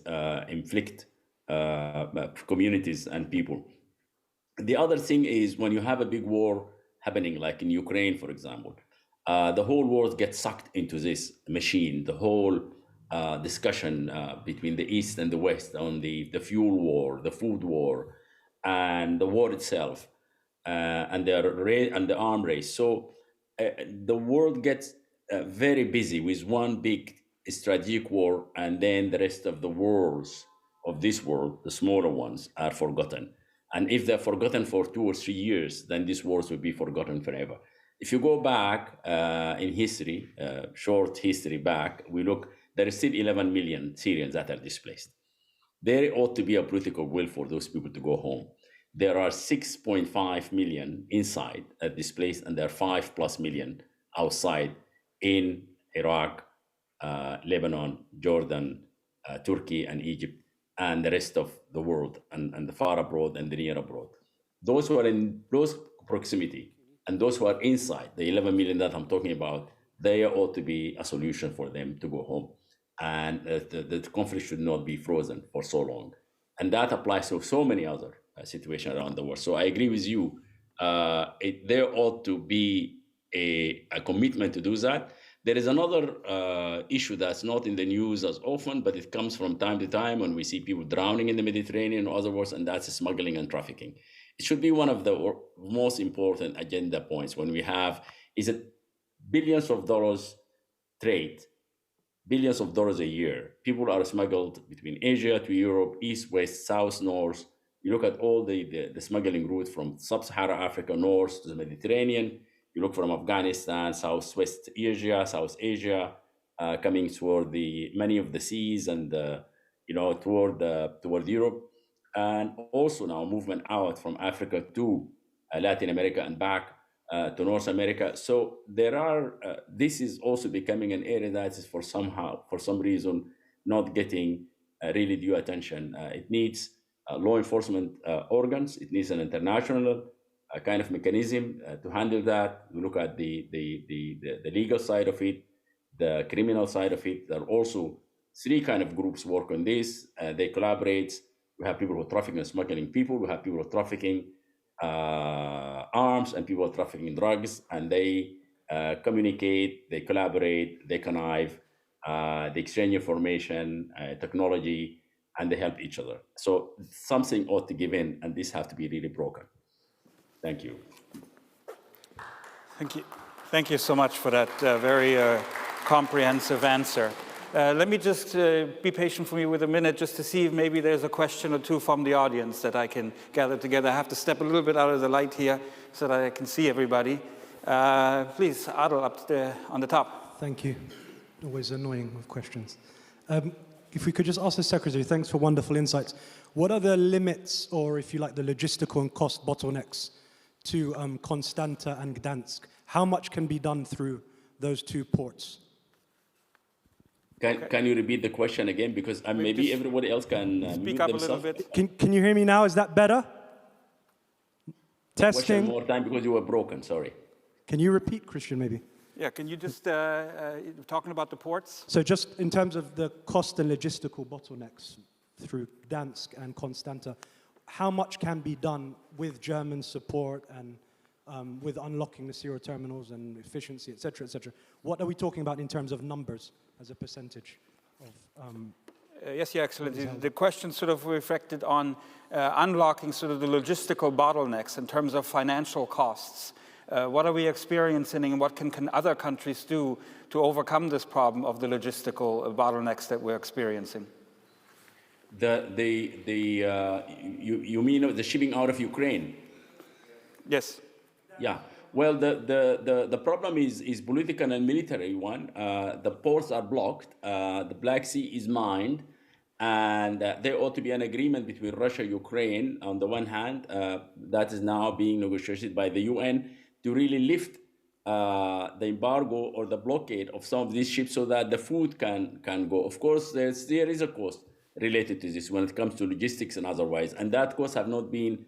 inflict communities and people. The other thing is when you have a big war happening, like in Ukraine, for example, the whole world gets sucked into this machine. The whole discussion between the East and the West on the fuel war, the food war, and the war itself, and the arm race. So the world gets very busy with one big strategic war, and then the rest of the wars of this world, the smaller ones, are forgotten. And if they're forgotten for 2 or 3 years, then these wars will be forgotten forever. If you go back in history, short history back, we look, there is still 11 million Syrians that are displaced. There ought to be a political will for those people to go home. There are 6.5 million inside displaced, and there are 5+ million outside in Iraq, Lebanon, Jordan, Turkey, and Egypt, and the rest of the world, and the far abroad and the near abroad. Those who are in close proximity and those who are inside, the 11 million that I'm talking about, there ought to be a solution for them to go home. And the conflict should not be frozen for so long. And that applies to so many other situations around the world. So I agree with you. There ought to be a commitment to do that. There is another issue that's not in the news as often, but it comes from time to time when we see people drowning in the Mediterranean or other words, and that's smuggling and trafficking. It should be one of the most important agenda points when we have, is it billions of dollars trade, billions of dollars a year. People are smuggled between Asia to Europe, east, west, south, north. You look at all the smuggling route from sub-Saharan Africa north to the Mediterranean. You look from Afghanistan, Southwest Asia, South Asia, coming toward many of the seas and toward Europe, and also now movement out from Africa to Latin America and back to North America. So there are. This is also becoming an area that is for some reason, not getting really due attention. It needs law enforcement organs. It needs an international kind of mechanism to handle that. We look at the legal side of it, the criminal side of it. There are also 3 kind of groups work on this. They collaborate. We have people who are trafficking and smuggling people. We have people who are trafficking arms, and people who are trafficking drugs. And they communicate, they collaborate, they connive, they exchange information, technology, and they help each other. So something ought to give in, and this has to be really broken. Thank you. Thank you. Thank you so much for that very comprehensive answer. Let me just be patient for me with a minute just to see if maybe there's a question or two from the audience that I can gather together. I have to step a little bit out of the light here so that I can see everybody. Please, Adel, up there on the top. Thank you. Always annoying with questions. If we could just ask the Secretary, thanks for wonderful insights. What are the limits, or if you like, the logistical and cost bottlenecks to Constanta and Gdansk? How much can be done through those 2 ports? Can you repeat the question again? Because maybe everybody else can speak mute up themselves. a little bit. Can you hear me now? Is that better? Question Testing. more time because you were broken, sorry. Can you repeat, Christian, maybe? Yeah, can you just, talking about the ports? So just in terms of the cost and logistical bottlenecks through Gdansk and Constanta, how much can be done with German support and with unlocking the zero terminals and efficiency, et cetera, et cetera? What are we talking about in terms of numbers as a percentage of? Yes, Your Excellency. The question sort of reflected on unlocking sort of the logistical bottlenecks in terms of financial costs. What are we experiencing, and what can other countries do to overcome this problem of the logistical bottlenecks that we're experiencing? You mean the shipping out of Ukraine? Yes. Yeah. Well, the problem is political and military one. The ports are blocked. The Black Sea is mined, and there ought to be an agreement between Russia and Ukraine on the one hand that is now being negotiated by the UN to really lift the embargo or the blockade of some of these ships so that the food can go. Of course, there is a cost related to this when it comes to logistics and otherwise, and that costs have not been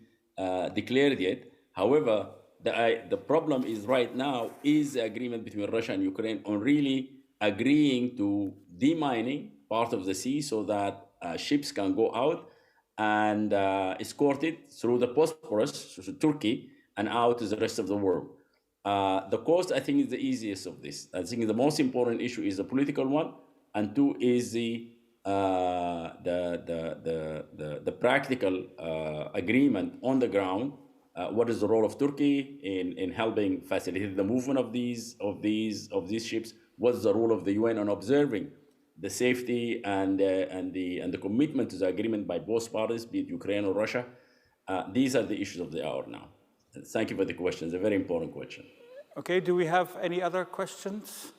declared yet. However, the problem is right now is the agreement between Russia and Ukraine on really agreeing to demining part of the sea so that ships can go out and escorted through the Bosporus to Turkey and out to the rest of the world. The cost, I think, is the easiest of this. I think the most important issue is the political one, and 2 is the practical agreement on the ground What is the role of Turkey in helping facilitate the movement of these ships? What's the role of the UN on observing the safety and the commitment to the agreement by both parties, be it Ukraine or Russia? These are the issues of the hour now. Thank you for the question. It's a very important question. Okay, do we have any other questions?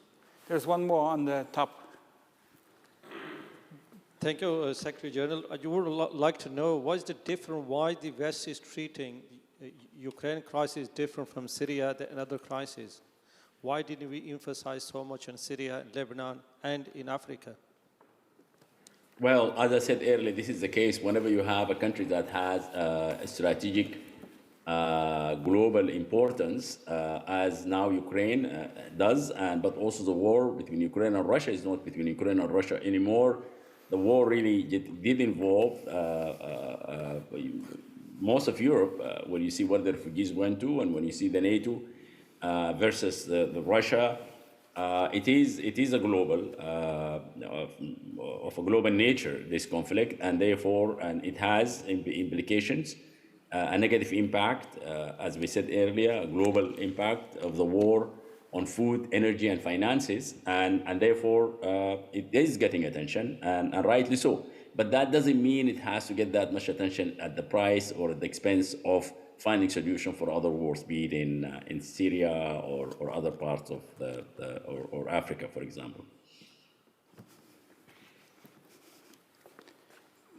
There's one more on the top. Thank you, Secretary General. You would like to know why the West is treating Ukraine crisis different from Syria and other crises? Why didn't we emphasize so much on Syria, Lebanon, and in Africa? Well, as I said earlier, this is the case whenever you have a country that has a strategic global importance, as now Ukraine does, but also the war between Ukraine and Russia is not between Ukraine and Russia anymore. The war really did involve most of Europe, when you see where the refugees went to, and when you see the NATO versus the Russia, it is a global, of a global nature, this conflict, and therefore, it has implications, a negative impact, as we said earlier, a global impact of the war on food, energy, and finances, and therefore, it is getting attention, and rightly so. But that doesn't mean it has to get that much attention at the price or at the expense of finding solution for other wars, be it in Syria or other parts of or Africa, for example.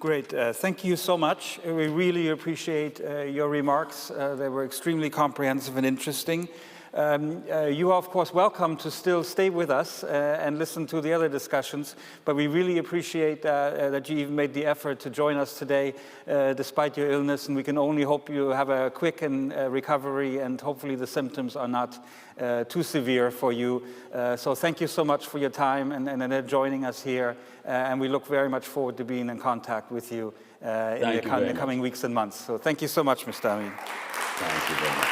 Great, thank you so much. We really appreciate your remarks. They were extremely comprehensive and interesting. You are, of course, welcome to still stay with us and listen to the other discussions, but we really appreciate that you even made the effort to join us today despite your illness, and we can only hope you have a quick recovery, and hopefully the symptoms are not too severe for you. So thank you so much for your time and joining us here, and we look very much forward to being in contact with you in the coming weeks and months. So thank you so much, Mr. Amin. Thank you very much.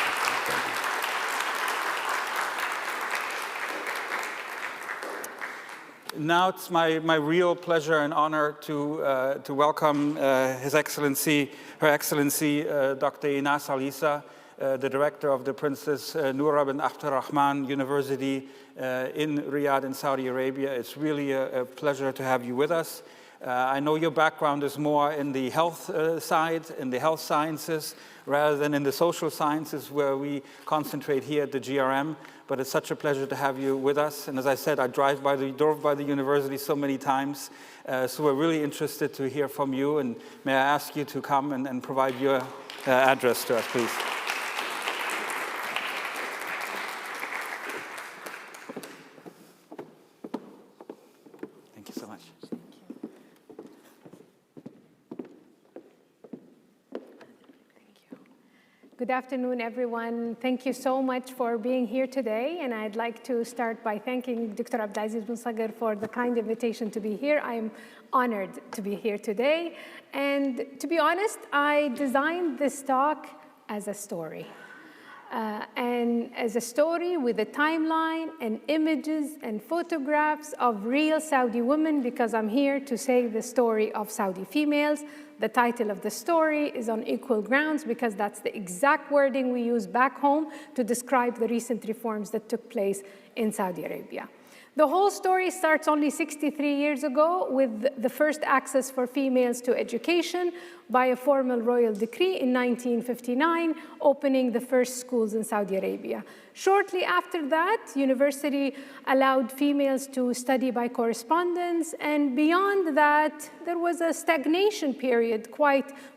Now it's my real pleasure and honor to welcome His Excellency, Her Excellency, Dr. Inas Alisa, the director of the Princess Noura bin Abdurrahman University in Riyadh in Saudi Arabia. It's really a pleasure to have you with us. I know your background is more in the health side, in the health sciences, rather than in the social sciences where we concentrate here at the GRM. But it's such a pleasure to have you with us. And as I said, I drove by the university so many times. So we're really interested to hear from you. And may I ask you to come and provide your address to us, please. Thank you so much. Good afternoon, everyone. Thank you so much for being here today. And I'd like to start by thanking Dr. Abdulaziz bin Sagar for the kind invitation to be here. I am honored to be here today. And to be honest, I designed this talk as a story. And as a story with a timeline and images and photographs of real Saudi women, because I'm here to say the story of Saudi females. The title of the story is On Equal Grounds, because that's the exact wording we use back home to describe the recent reforms that took place in Saudi Arabia. The whole story starts only 63 years ago with the first access for females to education by a formal royal decree in 1959, opening the first schools in Saudi Arabia. Shortly after that, university allowed females to study by correspondence, and beyond that, there was a stagnation period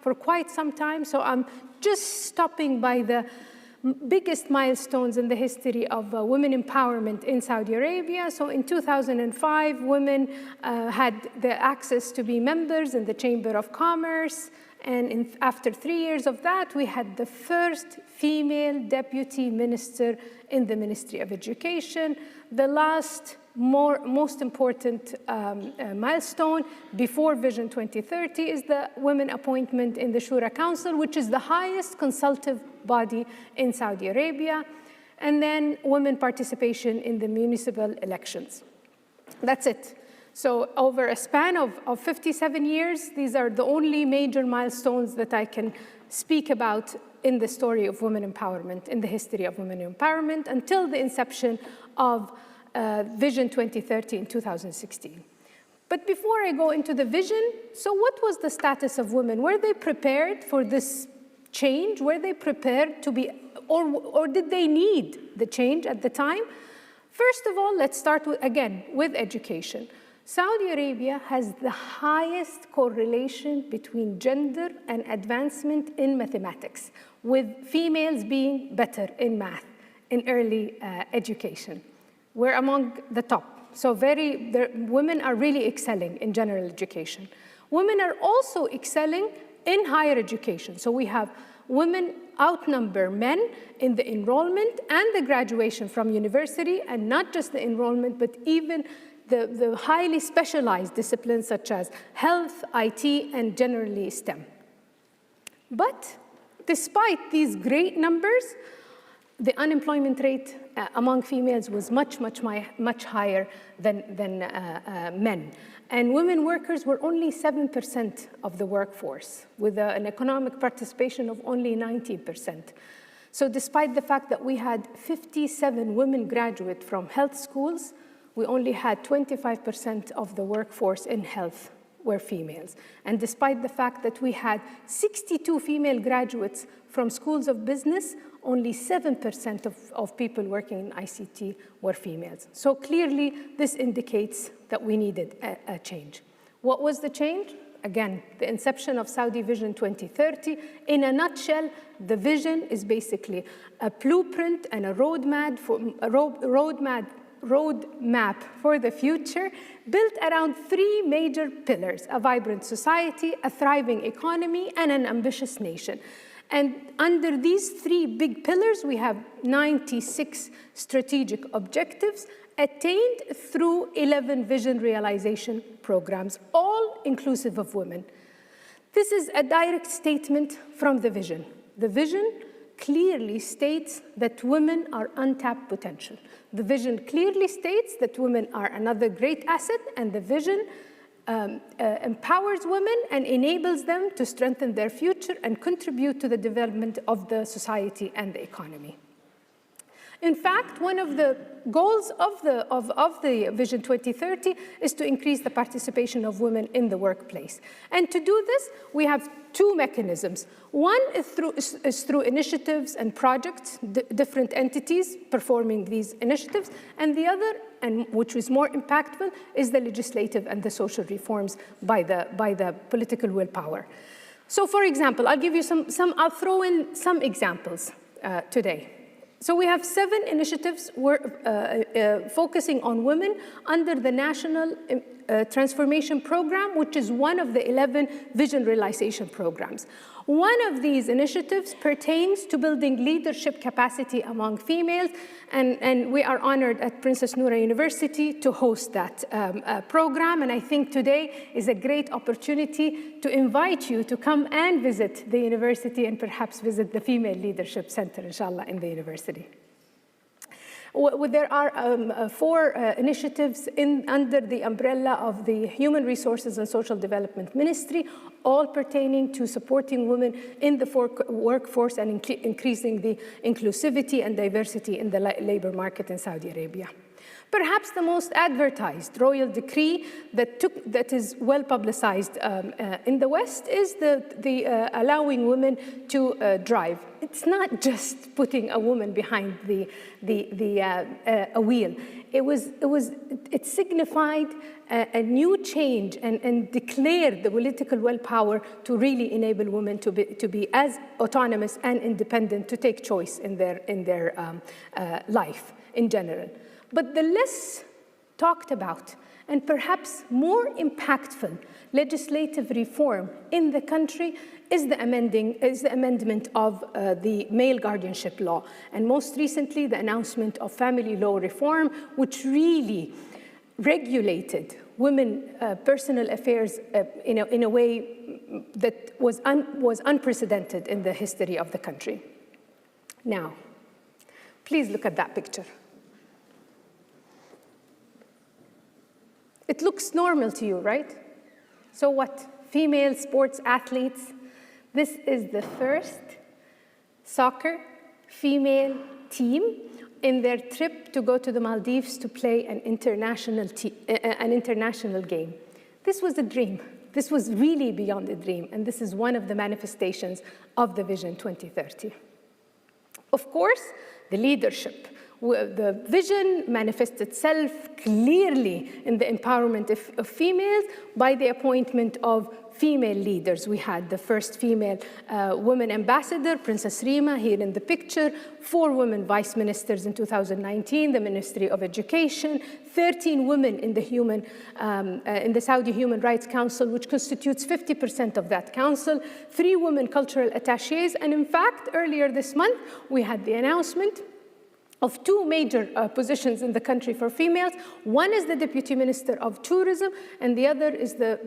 for quite some time. So I'm just stopping by the biggest milestones in the history of women empowerment in Saudi Arabia. So in 2005, women had the access to be members in the Chamber of Commerce. And after 3 years of that, we had the first female deputy minister in the Ministry of Education. The last most important milestone before Vision 2030 is the women appointment in the Shura Council, which is the highest consultative body in Saudi Arabia, and then women participation in the municipal elections. That's it. So over a span of 57 years, these are the only major milestones that I can speak about in the story of women empowerment, in the history of women empowerment, until the inception of Vision 2030 in 2016. But before I go into the vision, so what was the status of women? Were they prepared for this change? Were they prepared to be, or did they need the change at the time? First of all, let's start again with education. Saudi Arabia has the highest correlation between gender and advancement in mathematics, with females being better in math in early education. We're among the top. So women are really excelling in general education. Women are also excelling in higher education. So we have women outnumber men in the enrollment and the graduation from university, and not just the enrollment, but even the highly specialized disciplines such as health, IT, and generally STEM. But despite these great numbers, the unemployment rate among females was much higher than men. And women workers were only 7% of the workforce, with an economic participation of only 19%. So despite the fact that we had 57 women graduate from health schools, we only had 25% of the workforce in health were females. And despite the fact that we had 62 female graduates from schools of business, only 7% of people working in ICT were females. So clearly, this indicates that we needed a change. What was the change? Again, the inception of Saudi Vision 2030. In a nutshell, the vision is basically a blueprint and a roadmap for the future, built around three major pillars: a vibrant society, a thriving economy, and an ambitious nation. And under these three big pillars, we have 96 strategic objectives attained through 11 vision realization programs, all inclusive of women. This is a direct statement from the vision. The vision clearly states that women are untapped potential. The vision clearly states that women are another great asset, and the vision empowers women and enables them to strengthen their future and contribute to the development of the society and the economy. In fact, one of the goals of the Vision 2030 is to increase the participation of women in the workplace. And to do this, we have two mechanisms. One is through initiatives and projects, different entities performing these initiatives, and the other, and which is more impactful, is the legislative and the social reforms by the political willpower. So, for example, I'll throw in some examples today. So we have 7 initiatives focusing on women under the National Transformation Program, which is one of the 11 vision realization programs. One of these initiatives pertains to building leadership capacity among females, and we are honored at Princess Noura University to host that program. And I think today is a great opportunity to invite you to come and visit the university and perhaps visit the Female Leadership Center, inshallah, in the university. There are 4 initiatives under the umbrella of the Human Resources and Social Development Ministry, all pertaining to supporting women in the workforce and increasing the inclusivity and diversity in the labor market in Saudi Arabia. Perhaps the most advertised royal decree that is well publicized in the West is the allowing women to drive. It's not just putting a woman behind a wheel. It signified a new change and declared the political willpower to really enable women to be as autonomous and independent, to take choice in their life in general. But the less talked about and perhaps more impactful legislative reform in the country is the amendment of the male guardianship law, and most recently the announcement of family law reform, which really regulated women personal affairs in a way that was unprecedented in the history of the country. Now, please look at that picture. It looks normal to you, right? So what? Female sports athletes. This is the first soccer female team in their trip to go to the Maldives to play an international game. This was a dream. This was really beyond a dream, and this is one of the manifestations of the Vision 2030. Of course, the leadership. The vision manifests itself clearly in the empowerment of females by the appointment of female leaders. We had the first female woman ambassador, Princess Rima, here in the picture, 4 women vice ministers in 2019, the Ministry of Education, 13 women in the Saudi Human Rights Council, which constitutes 50% of that council, 3 women cultural attachés, and in fact, earlier this month, we had the announcement of 2 major positions in the country for females. One is the Deputy Minister of Tourism, and the other is the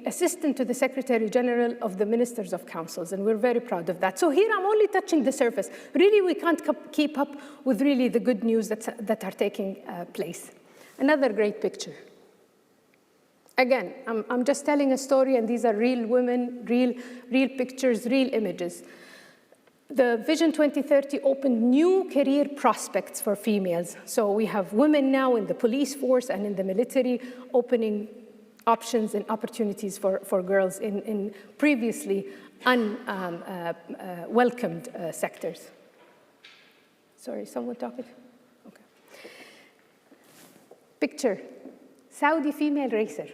Assistant to the Secretary General of the Ministers of Councils, and we're very proud of that. So here I'm only touching the surface. Really, we can't keep up with really the good news that are taking place. Another great picture. Again, I'm just telling a story, and these are real women, real pictures, real images. The Vision 2030 opened new career prospects for females. So we have women now in the police force and in the military, opening options and opportunities for girls in previously unwelcomed sectors. Sorry, someone talking? Okay. Picture, Saudi female racer.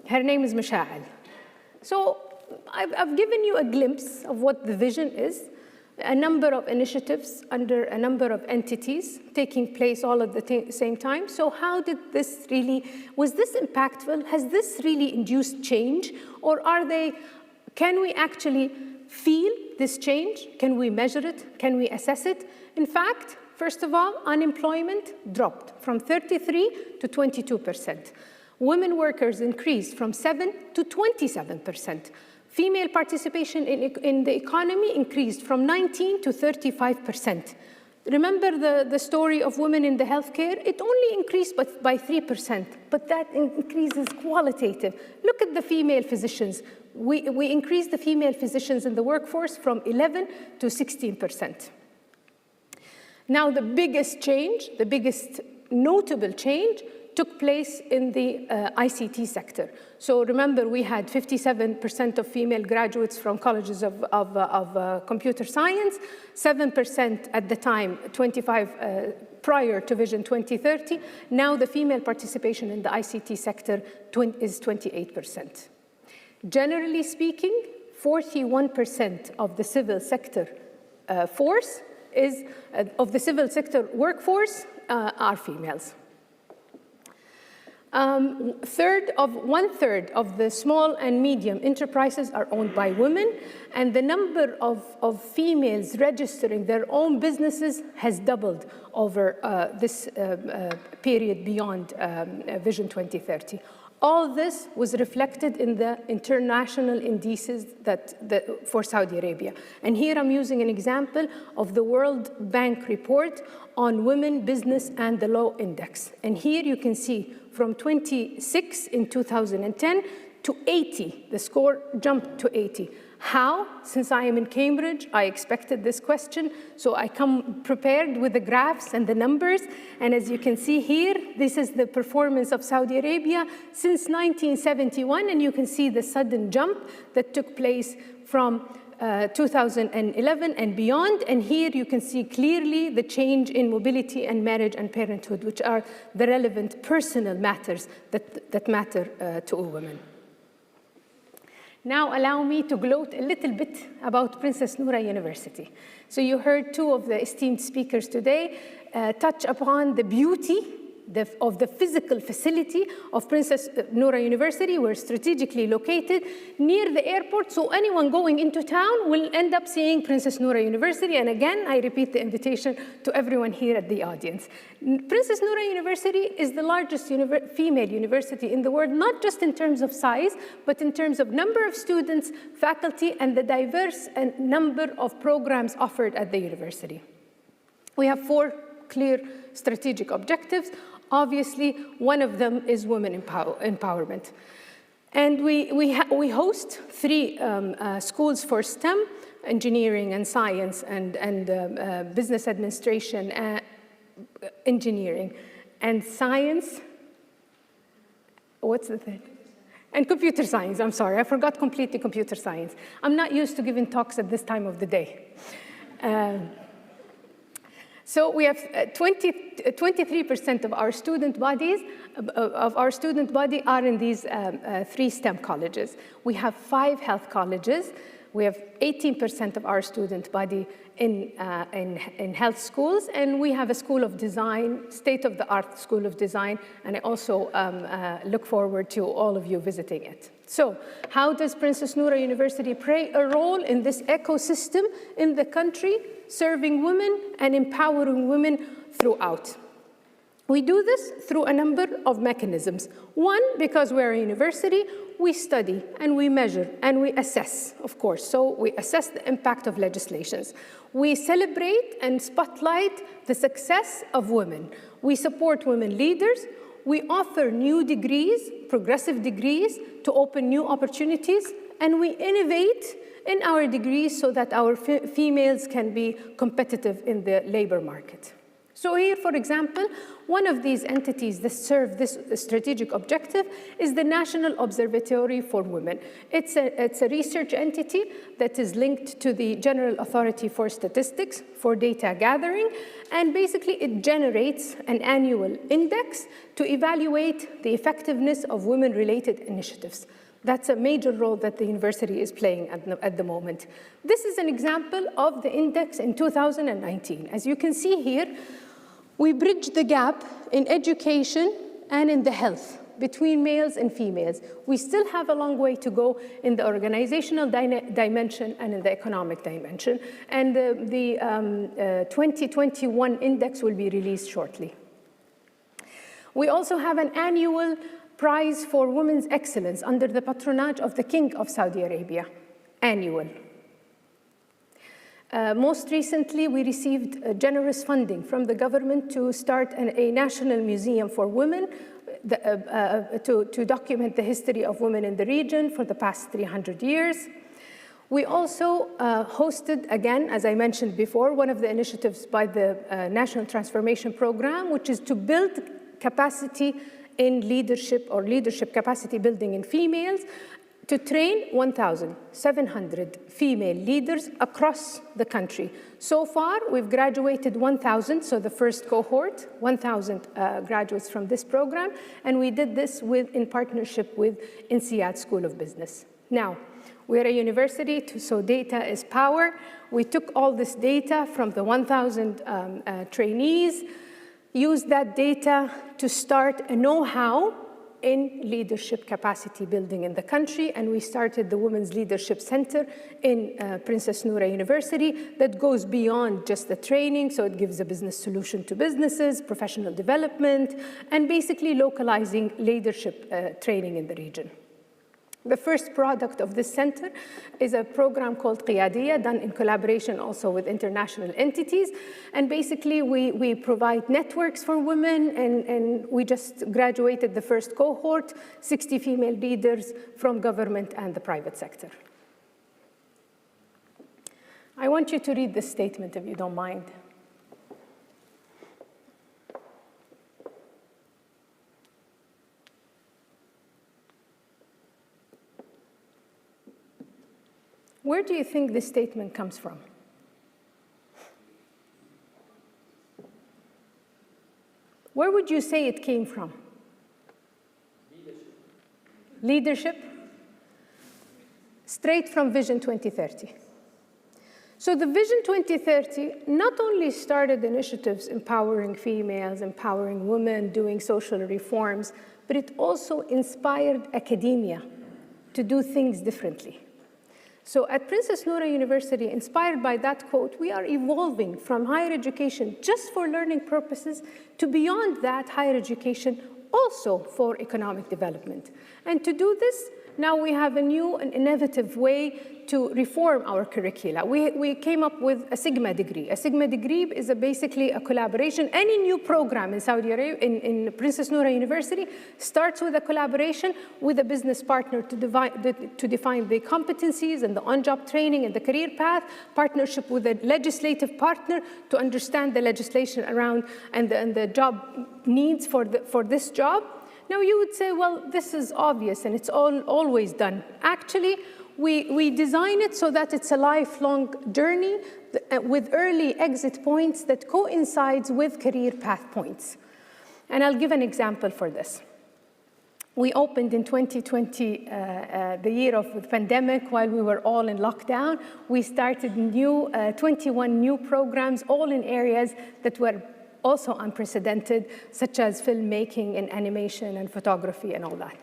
Her name is Masha'al. So I've given you a glimpse of what the vision is, a number of initiatives under a number of entities taking place all at the same time. So how did this really, was this impactful? Has this really induced change? Or can we actually feel this change? Can we measure it? Can we assess it? In fact, first of all, unemployment dropped from 33% to 22%. Women workers increased from 7% to 27%. Female participation in the economy increased from 19% to 35%. Remember the story of women in the healthcare? It only increased by 3%, but that increase is qualitative. Look at the female physicians. We increased the female physicians in the workforce from 11% to 16%. Now the biggest change, the biggest notable change, took place in the ICT sector. So remember, we had 57% of female graduates from colleges of computer science, 7% at the time, 25 prior to Vision 2030. Now the female participation in the ICT sector is 28%. Generally speaking, 41% of the civil sector workforce are females. One-third of the small and medium enterprises are owned by women, and the number of females registering their own businesses has doubled over this period beyond Vision 2030. All this was reflected in the international indices for Saudi Arabia. And here I'm using an example of the World Bank report on women, business, and the law index. And here you can see from 26 in 2010 to 80, the score jumped to 80. How? Since I am in Cambridge, I expected this question, so I come prepared with the graphs and the numbers, and as you can see here, this is the performance of Saudi Arabia since 1971, and you can see the sudden jump that took place from 2011 and beyond, and here you can see clearly the change in mobility and marriage and parenthood, which are the relevant personal matters that matter to a woman. Now allow me to gloat a little bit about Princess Noura University. So you heard 2 of the esteemed speakers today touch upon the beauty of the physical facility of Princess Noura University. We're strategically located near the airport, so anyone going into town will end up seeing Princess Noura University. And again, I repeat the invitation to everyone here at the audience. Princess Noura University is the largest female university in the world, not just in terms of size, but in terms of number of students, faculty, and the diverse number of programs offered at the university. We have 4 clear strategic objectives: Obviously, one of them is women empowerment. And we host 3 schools for STEM, engineering and science, and business administration, engineering, and science. What's the third? And computer science, I'm sorry, I forgot completely computer science. I'm not used to giving talks at this time of the day. So we have 23% of our student body are in these 3 STEM colleges. We have 5 health colleges. We have 18% of our student body in health schools, and we have a school of design, state-of-the-art school of design, and I also look forward to all of you visiting it. So how does Princess Noura University play a role in this ecosystem in the country, serving women and empowering women throughout? We do this through a number of mechanisms. One, because we're a university, we study and we measure and we assess, of course. So we assess the impact of legislations. We celebrate and spotlight the success of women. We support women leaders. We offer new degrees, progressive degrees, to open new opportunities, and we innovate in our degrees so that our females can be competitive in the labor market. So here, for example, one of these entities that serve this strategic objective is the National Observatory for Women. It's a research entity that is linked to the General Authority for Statistics for data gathering, and basically it generates an annual index to evaluate the effectiveness of women-related initiatives. That's a major role that the university is playing at the moment. This is an example of the index in 2019. As you can see here, we bridge the gap in education and in the health between males and females. We still have a long way to go in the organizational dimension and in the economic dimension. And the 2021 index will be released shortly. We also have an annual prize for women's excellence under the patronage of the King of Saudi Arabia, annual. Most recently, we received generous funding from the government to start a national museum for women to document the history of women in the region for the past 300 years. We also hosted, again, as I mentioned before, one of the initiatives by the National Transformation Program, which is to build capacity in leadership or leadership capacity building in females, to train 1,700 female leaders across the country. So far, we've graduated 1,000, so the first cohort, 1,000 graduates from this program, and we did this in partnership with INSEAD School of Business. Now, we're a university, so data is power. We took all this data from the 1,000 trainees, used that data to start a know-how in leadership capacity building in the country, and we started the Women's Leadership Center in Princess Noura University that goes beyond just the training, so it gives a business solution to businesses, professional development, and basically localizing leadership training in the region. The first product of this center is a program called Qiyadiyya, done in collaboration also with international entities. And basically, we provide networks for women, and we just graduated the first cohort, 60 female leaders from government and the private sector. I want you to read this statement, if you don't mind. Where do you think this statement comes from? Where would you say it came from? Leadership? Straight from Vision 2030. So the Vision 2030 not only started initiatives empowering females, empowering women, doing social reforms, but it also inspired academia to do things differently. So at Princess Noura University, inspired by that quote, we are evolving from higher education just for learning purposes to beyond that higher education also for economic development. And to do this, now we have a new and innovative way to reform our curricula. We came up with a Sigma degree. A Sigma degree is basically a collaboration. Any new program in Saudi Arabia, in Princess Noura University, starts with a collaboration with a business partner to define the competencies and the on-job training and the career path, partnership with a legislative partner to understand the legislation around and the job needs for this job. Now you would say, well, this is obvious and it's always done. Actually, we design it so that it's a lifelong journey with early exit points that coincides with career path points. And I'll give an example for this. We opened in 2020, the year of the pandemic, while we were all in lockdown. We started 21 new programs, all in areas that were also unprecedented, such as filmmaking and animation and photography and all that.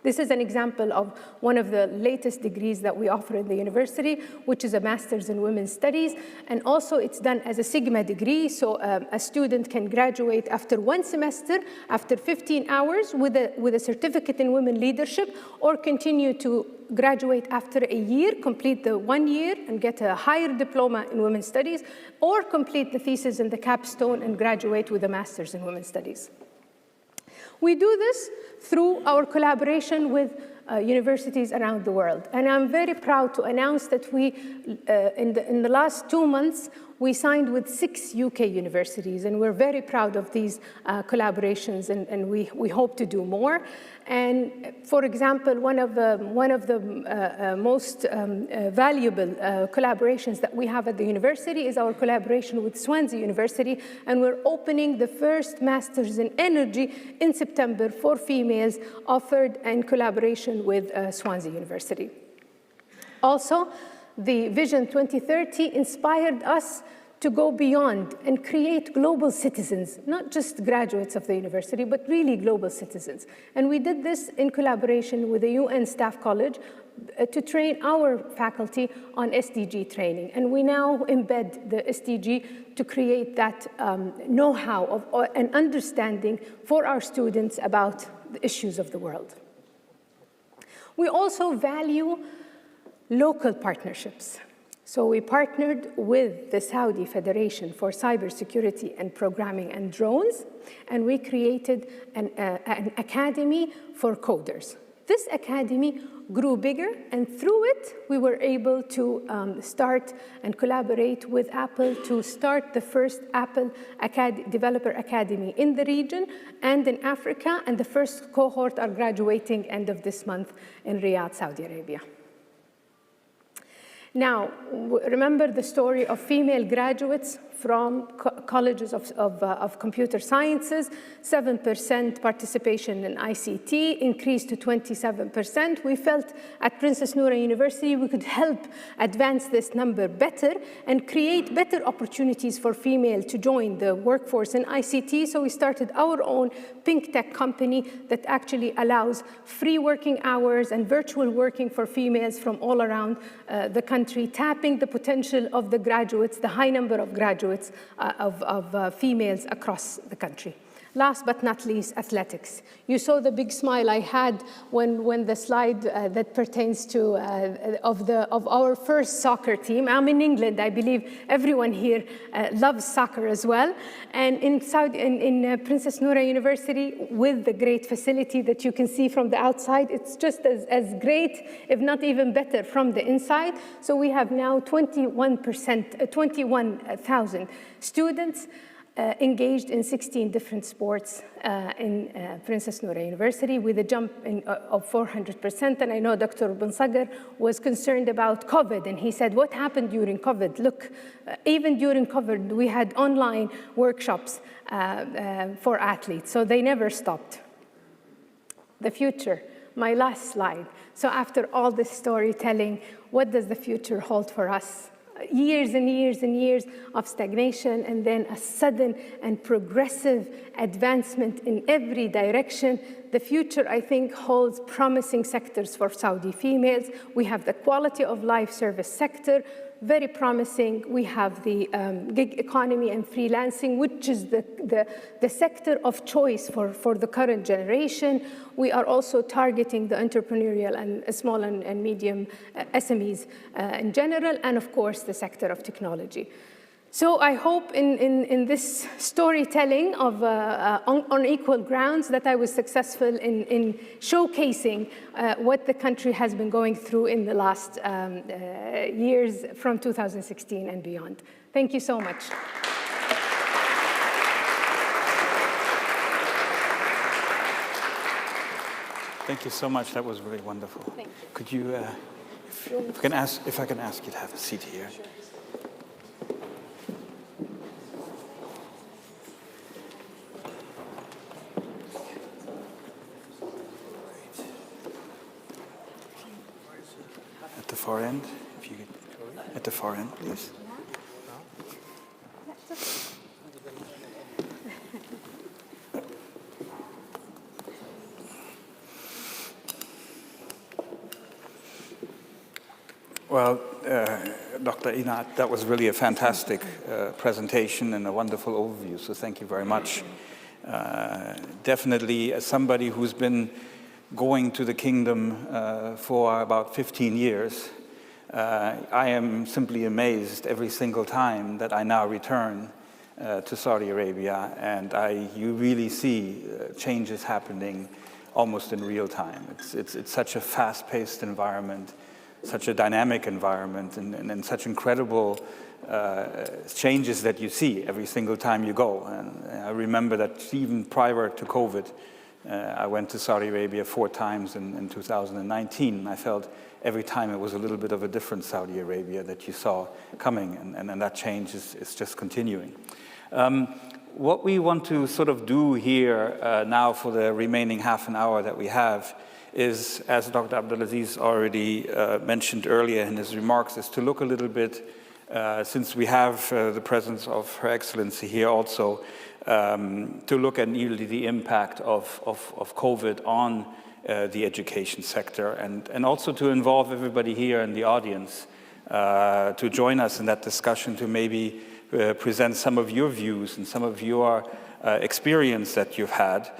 This is an example of one of the latest degrees that we offer in the university, which is a Master's in Women's Studies. And also it's done as a Sigma degree, so a student can graduate after 1 semester, after 15 hours with a certificate in women leadership, or continue to graduate after a year, complete the 1 year and get a higher diploma in women's studies, or complete the thesis and the capstone and graduate with a Master's in Women's Studies. We do this through our collaboration with universities around the world. And I'm very proud to announce that we, in the last 2 months, we signed with 6 UK universities, and we're very proud of these collaborations, and we hope to do more. And for example, one of the most valuable collaborations that we have at the university is our collaboration with Swansea University, and we're opening the first Masters in Energy in September for females, offered in collaboration with Swansea University. Also, the Vision 2030 inspired us to go beyond and create global citizens, not just graduates of the university, but really global citizens. And we did this in collaboration with the UN Staff College to train our faculty on SDG training. And we now embed the SDG to create that know-how and understanding for our students about the issues of the world. We also value local partnerships. So we partnered with the Saudi Federation for Cybersecurity and Programming and Drones, and we created an academy for coders. This academy grew bigger, and through it, we were able to start and collaborate with Apple to start the first Apple Developer Academy in the region and in Africa, and the first cohort are graduating end of this month in Riyadh, Saudi Arabia. Now, remember the story of female graduates from colleges of computer sciences, 7% participation in ICT, increased to 27%. We felt at Princess Noura University we could help advance this number better and create better opportunities for females to join the workforce in ICT. So we started our own pink tech company that actually allows free working hours and virtual working for females from all around the country, tapping the potential of the graduates, the high number of graduates of females across the country. Last but not least, athletics. You saw the big smile I had when the slide that pertains to of our first soccer team. I'm in England. I believe everyone here loves soccer as well. And in Princess Noura University, with the great facility that you can see from the outside, it's just as great, if not even better, from the inside. So we have now 21,000 students engaged in 16 different sports in Princess Noura University, with a jump of 400%. And I know Dr. Bonsagar was concerned about COVID, and he said, what happened during COVID? Look, even during COVID, we had online workshops for athletes, so they never stopped. The future, my last slide. So after all this storytelling, what does the future hold for us? Years and years and years of stagnation, and then a sudden and progressive advancement in every direction The future, I think, holds promising sectors for Saudi females. We have the quality of life service sector, very promising. We have the gig economy and freelancing, which is the sector of choice for the current generation. We are also targeting the entrepreneurial and small and medium SMEs in general, and of course, the sector of technology. So I hope in this storytelling of on equal grounds that I was successful in showcasing what the country has been going through in the last years from 2016 and beyond. Thank you so much. Thank you so much. That was really wonderful. Thank you. Could you, if I can ask you to have a seat here. Sure. At the far end, if you could, at the far end, please. Well, Dr. Inat, that was really a fantastic presentation and a wonderful overview, so thank you very much. Definitely, as somebody who's been going to the kingdom for about 15 years, I am simply amazed every single time that I now return to Saudi Arabia, and you really see changes happening almost in real time. It's such a fast-paced environment, such a dynamic environment, and such incredible changes that you see every single time you go. And I remember that even prior to COVID, I went to Saudi Arabia 4 times in 2019, and I felt every time it was a little bit of a different Saudi Arabia that you saw coming, and that change is just continuing. What we want to sort of do here now for the remaining half an hour that we have is, as Dr. Abdulaziz already mentioned earlier in his remarks, is to look a little bit, since we have the presence of Her Excellency here also, to look at nearly the impact of COVID on the education sector, and also to involve everybody here in the audience to join us in that discussion, to maybe present some of your views and some of your experience that you've had.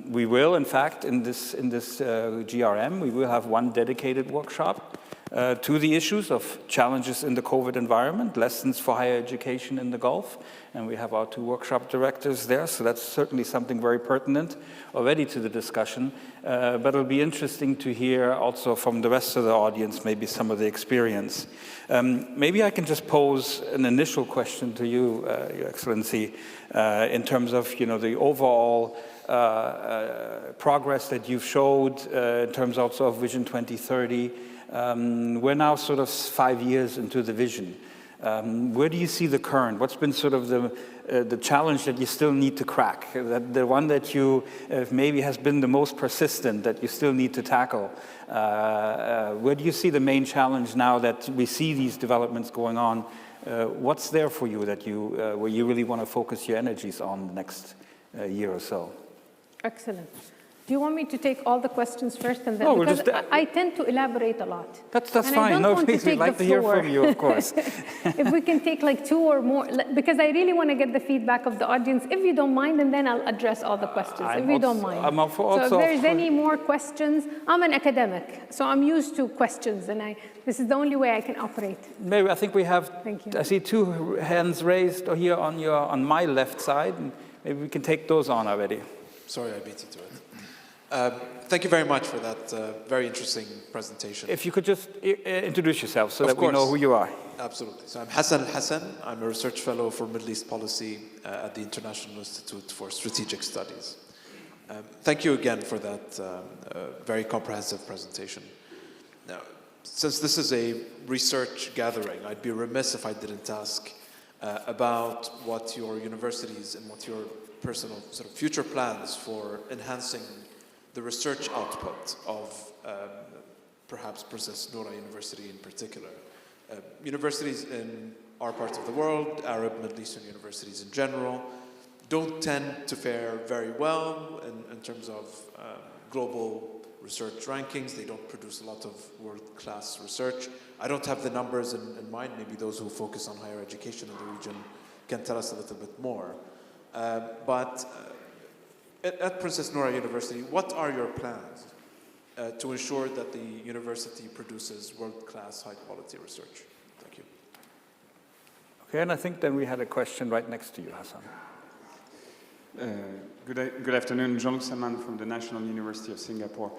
We will, in fact, in this GRM, we will have one dedicated workshop to the issues of challenges in the COVID environment, lessons for higher education in the Gulf, and we have our 2 workshop directors there, so that's certainly something very pertinent already to the discussion, but it'll be interesting to hear also from the rest of the audience maybe some of the experience. Maybe I can just pose an initial question to you, Your Excellency, in terms of the overall progress that you've showed in terms also of Vision 2030. We're now sort of 5 years into the vision. Where do you see the current? What's been sort of the challenge that you still need to crack? The one that you maybe has been the most persistent that you still need to tackle? Where do you see the main challenge now that we see these developments going on? What's there for you that where you really want to focus your energies on the next year or so? Excellent. Do you want me to take all the questions first and then? No, because I tend to elaborate a lot. That's and fine. No, please, we'd like to hear from you, of course. If we can take like 2 or more, because I really want to get the feedback of the audience, if you don't mind, and then I'll address all the questions, if you don't mind. So if there's any more questions, I'm an academic, so I'm used to questions, and this is the only way I can operate. Maybe I think we have, Thank you. I see 2 hands raised here on my left side, and maybe we can take those on already. Sorry, I beat you to it. Thank you very much for that very interesting presentation. If you could just introduce yourself so that we know who you are. Absolutely. So I'm Hassan Al-Hassan. I'm a research fellow for Middle East policy at the International Institute for Strategic Studies. Thank you again for that very comprehensive presentation. Now, since this is a research gathering, I'd be remiss if I didn't ask about what your universities and what your personal sort of future plans for enhancing the research output of perhaps Princess Noura University in particular. Universities in our part of the world, Arab, Middle Eastern universities in general, don't tend to fare very well in terms of global research rankings. They don't produce a lot of world-class research. I don't have the numbers in mind. Maybe those who focus on higher education in the region can tell us a little bit more. But at Princess Noura University, what are your plans to ensure that the university produces world-class, high-quality research? Thank you. Okay, and I think then we had a question right next to you, Hassan. Good afternoon, Jean-Luc Saman from the National University of Singapore.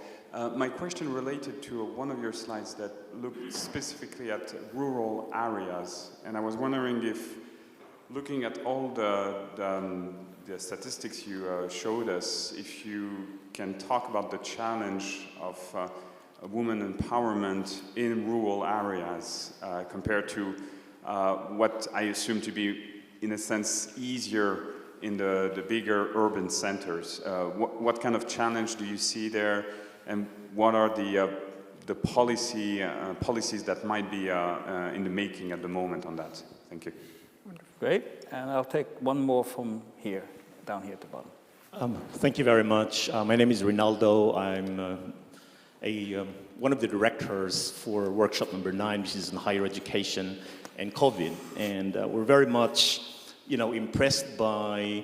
My question related to one of your slides that looked specifically at rural areas, and I was wondering if, looking at all the statistics you showed us, if you can talk about the challenge of women empowerment in rural areas compared to what I assume to be, in a sense, easier in the bigger urban centers. What kind of challenge do you see there, and what are the policies that might be in the making at the moment on that? Thank you. Great, and I'll take one more from here, down here at the bottom. Thank you very much. My name is Rinaldo. I'm one of the directors for workshop number 9, which is in higher education and COVID. And we're very much, impressed by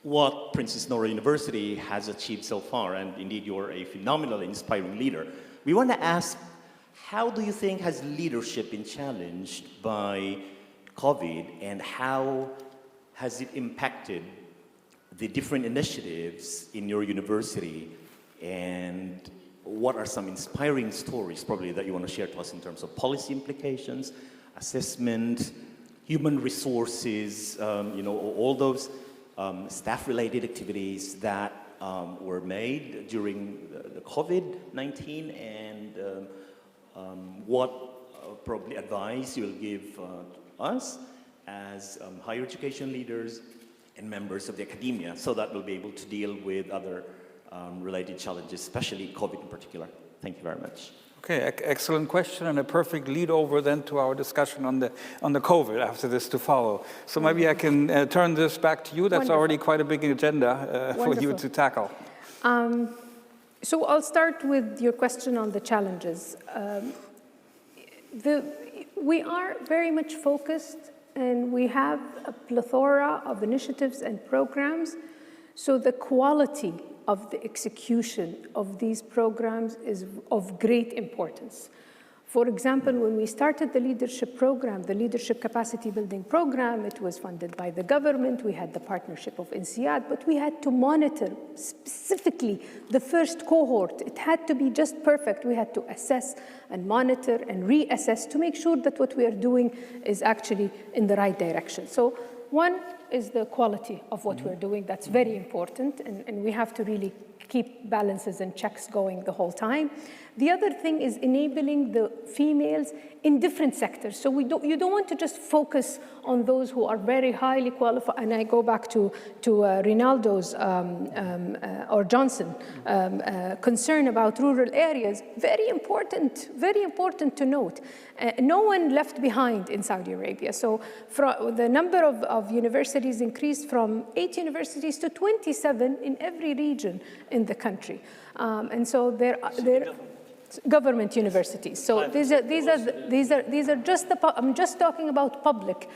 what Princess Noura University has achieved so far. And indeed, you're a phenomenal, inspiring leader. We want to ask, how do you think has leadership been challenged by COVID, and how has it impacted the different initiatives in your university, and what are some inspiring stories probably that you want to share to us in terms of policy implications, assessment, human resources, all those staff-related activities that were made during the COVID-19, and what probably advice you'll give us as higher education leaders and members of the academia, so that we'll be able to deal with other related challenges, especially COVID in particular. Thank you very much. Okay, excellent question, and a perfect lead over then to our discussion on the COVID after this to follow. So maybe I can turn this back to you. That's Wonderful. Already quite a big agenda for you to tackle. So I'll start with your question on the challenges. We are very much focused, and we have a plethora of initiatives and programs. So the quality of the execution of these programs is of great importance. For example, when we started the leadership program, the leadership capacity building program, it was funded by the government. We had the partnership of INSEAD, but we had to monitor specifically the first cohort. It had to be just perfect. We had to assess and monitor and reassess to make sure that what we are doing is actually in the right direction. So one is the quality of what we're doing. That's very important, and we have to really keep balances and checks going the whole time. The other thing is enabling the females in different sectors. So you don't want to just focus on those who are very highly qualified. And I go back to Rinaldo's or Johnson concern about rural areas. Very important to note. No one left behind in Saudi Arabia. So the number of universities increased from 8 universities to 27 in every region in the country. And so they're government universities. So these are just I'm just talking about public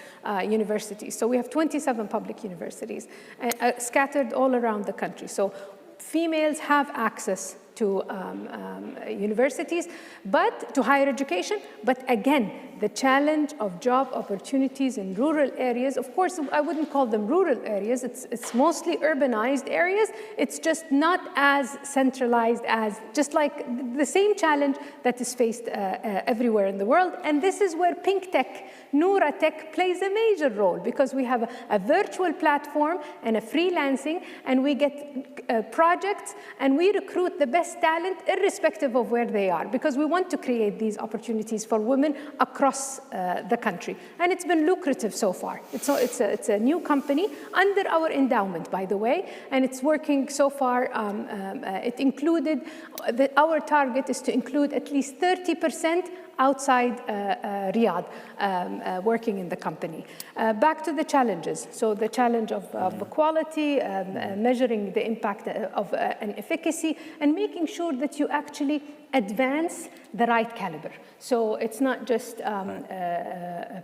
universities. So we have 27 public universities scattered all around the country. So females have access to universities, but to higher education. But again, the challenge of job opportunities in rural areas, of course, I wouldn't call them rural areas. It's mostly urbanized areas. It's just not as centralized as, just like the same challenge that is faced everywhere in the world. And this is where Pink Tech, Noura Tech plays a major role, because we have a virtual platform and a freelancing, and we get projects, and we recruit the best talent irrespective of where they are, because we want to create these opportunities for women across the country. And it's been lucrative so far. It's a new company under our endowment, by the way, and it's working so far. It included, our target is to include at least 30% outside Riyadh, working in the company. Back to the challenges. So the challenge of quality, measuring the impact of an efficacy, and making sure that you actually advance the right caliber. So it's not just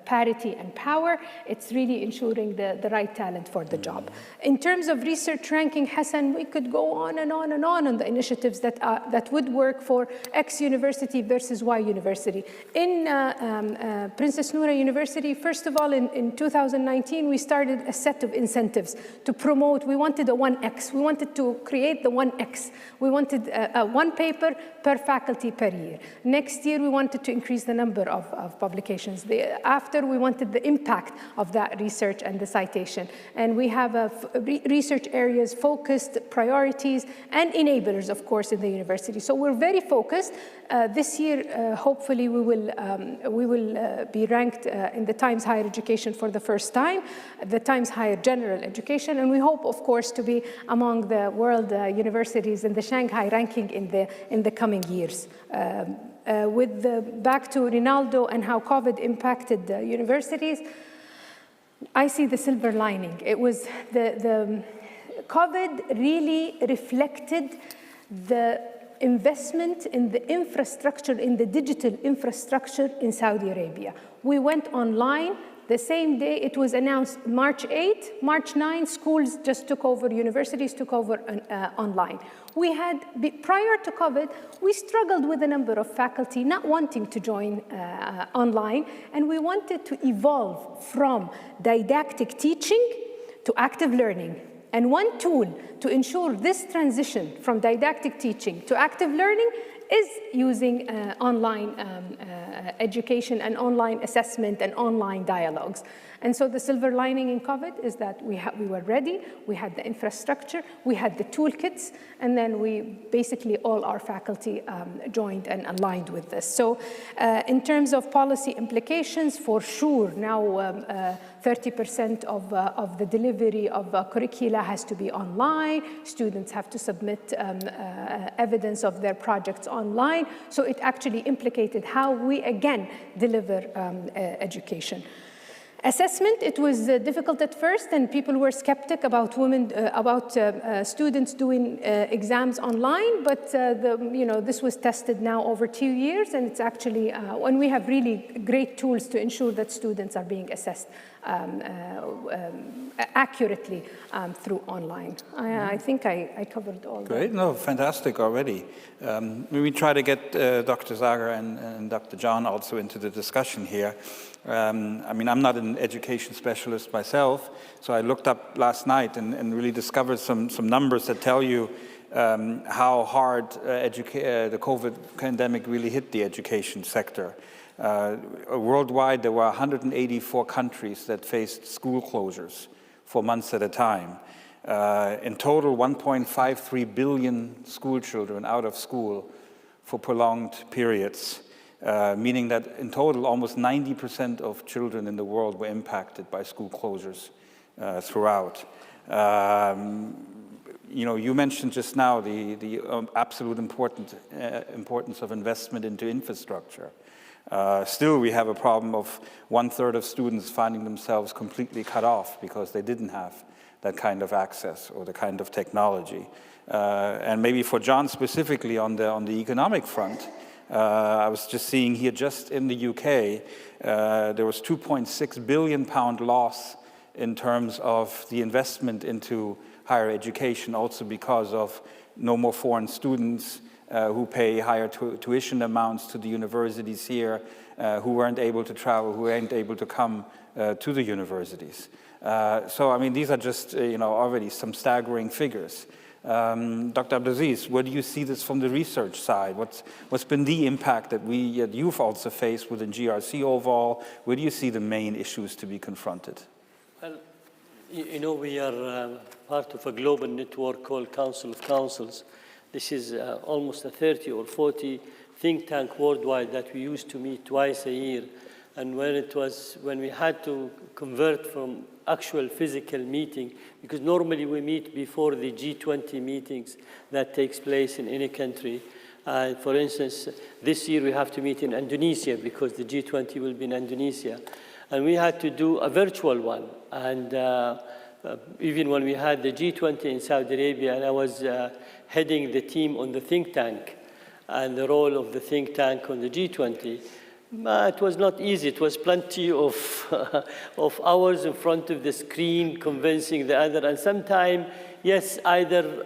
parity and power, it's really ensuring the right talent for the job. In terms of research ranking, Hassan, we could go on and on and on the initiatives that would work for X university versus Y university. In Princess Noura University, first of all, in 2019, we started a set of incentives to promote. We wanted a 1X. We wanted to create the 1X. We wanted one paper per faculty per year. Next year, we wanted to increase the number of publications. After, we wanted the impact of that research and the citation. And we have research areas, focused priorities, and enablers, of course, in the university. So we're very focused. This year, hopefully, we will be ranked in the Times Higher Education for the first time, the Times Higher General Education, and we hope, of course, to be among the world universities in the Shanghai ranking in the coming years. Back to Rinaldo and how COVID impacted the universities, I see the silver lining. It was the COVID really reflected the investment in the infrastructure, in the digital infrastructure in Saudi Arabia. We went online the same day it was announced, March 8, March 9, schools just took over, universities took over online. We had, prior to COVID, we struggled with a number of faculty not wanting to join online, and we wanted to evolve from didactic teaching to active learning. And one tool to ensure this transition from didactic teaching to active learning is using online education and online assessment and online dialogues. And so the silver lining in COVID is that we were ready, we had the infrastructure, we had the toolkits, and then basically all our faculty joined and aligned with this. So in terms of policy implications, for sure, now 30% of the delivery of curricula has to be online. Students have to submit evidence of their projects online. So it actually implicated how we, again, deliver education. Assessment, it was difficult at first, and people were skeptic about students doing exams online, but this was tested now over 2 years, and it's actually, and we have really great tools to ensure that students are being assessed accurately through online. I think I covered all that. Great, no, fantastic already. We try to get Dr. Zager and Dr. John also into the discussion here. I mean, I'm not an education specialist myself, so I looked up last night and really discovered some numbers that tell you how hard the COVID pandemic really hit the education sector. Worldwide, there were 184 countries that faced school closures for months at a time. In total, 1.53 billion school children out of school for prolonged periods. Meaning that in total, almost 90% of children in the world were impacted by school closures throughout. You mentioned just now the absolute importance of investment into infrastructure. Still, we have a problem of 1/3 of students finding themselves completely cut off because they didn't have that kind of access or the kind of technology. And maybe for John specifically on the economic front, I was just seeing here, just in the UK, there was £2.6 billion loss in terms of the investment into higher education, also because of no more foreign students who pay higher tuition amounts to the universities here, who weren't able to travel, who weren't able to come to the universities. So, I mean, these are just, already some staggering figures. Dr. Abdelaziz, where do you see this from the research side? What's been the impact that you've also faced within GRC overall? Where do you see the main issues to be confronted? Well, we are part of a global network called Council of Councils. This is almost a 30 or 40 think tank worldwide that we used to meet twice a year. And when we had to convert from actual physical meeting, because normally we meet before the G20 meetings that takes place in any country, For instance, this year we have to meet in Indonesia because the G20 will be in Indonesia. And we had to do a virtual one. And even when we had the G20 in Saudi Arabia, and I was heading the team on the think tank and the role of the think tank on the G20, it was not easy. It was plenty of, of hours in front of the screen convincing the other. And sometimes, yes, either,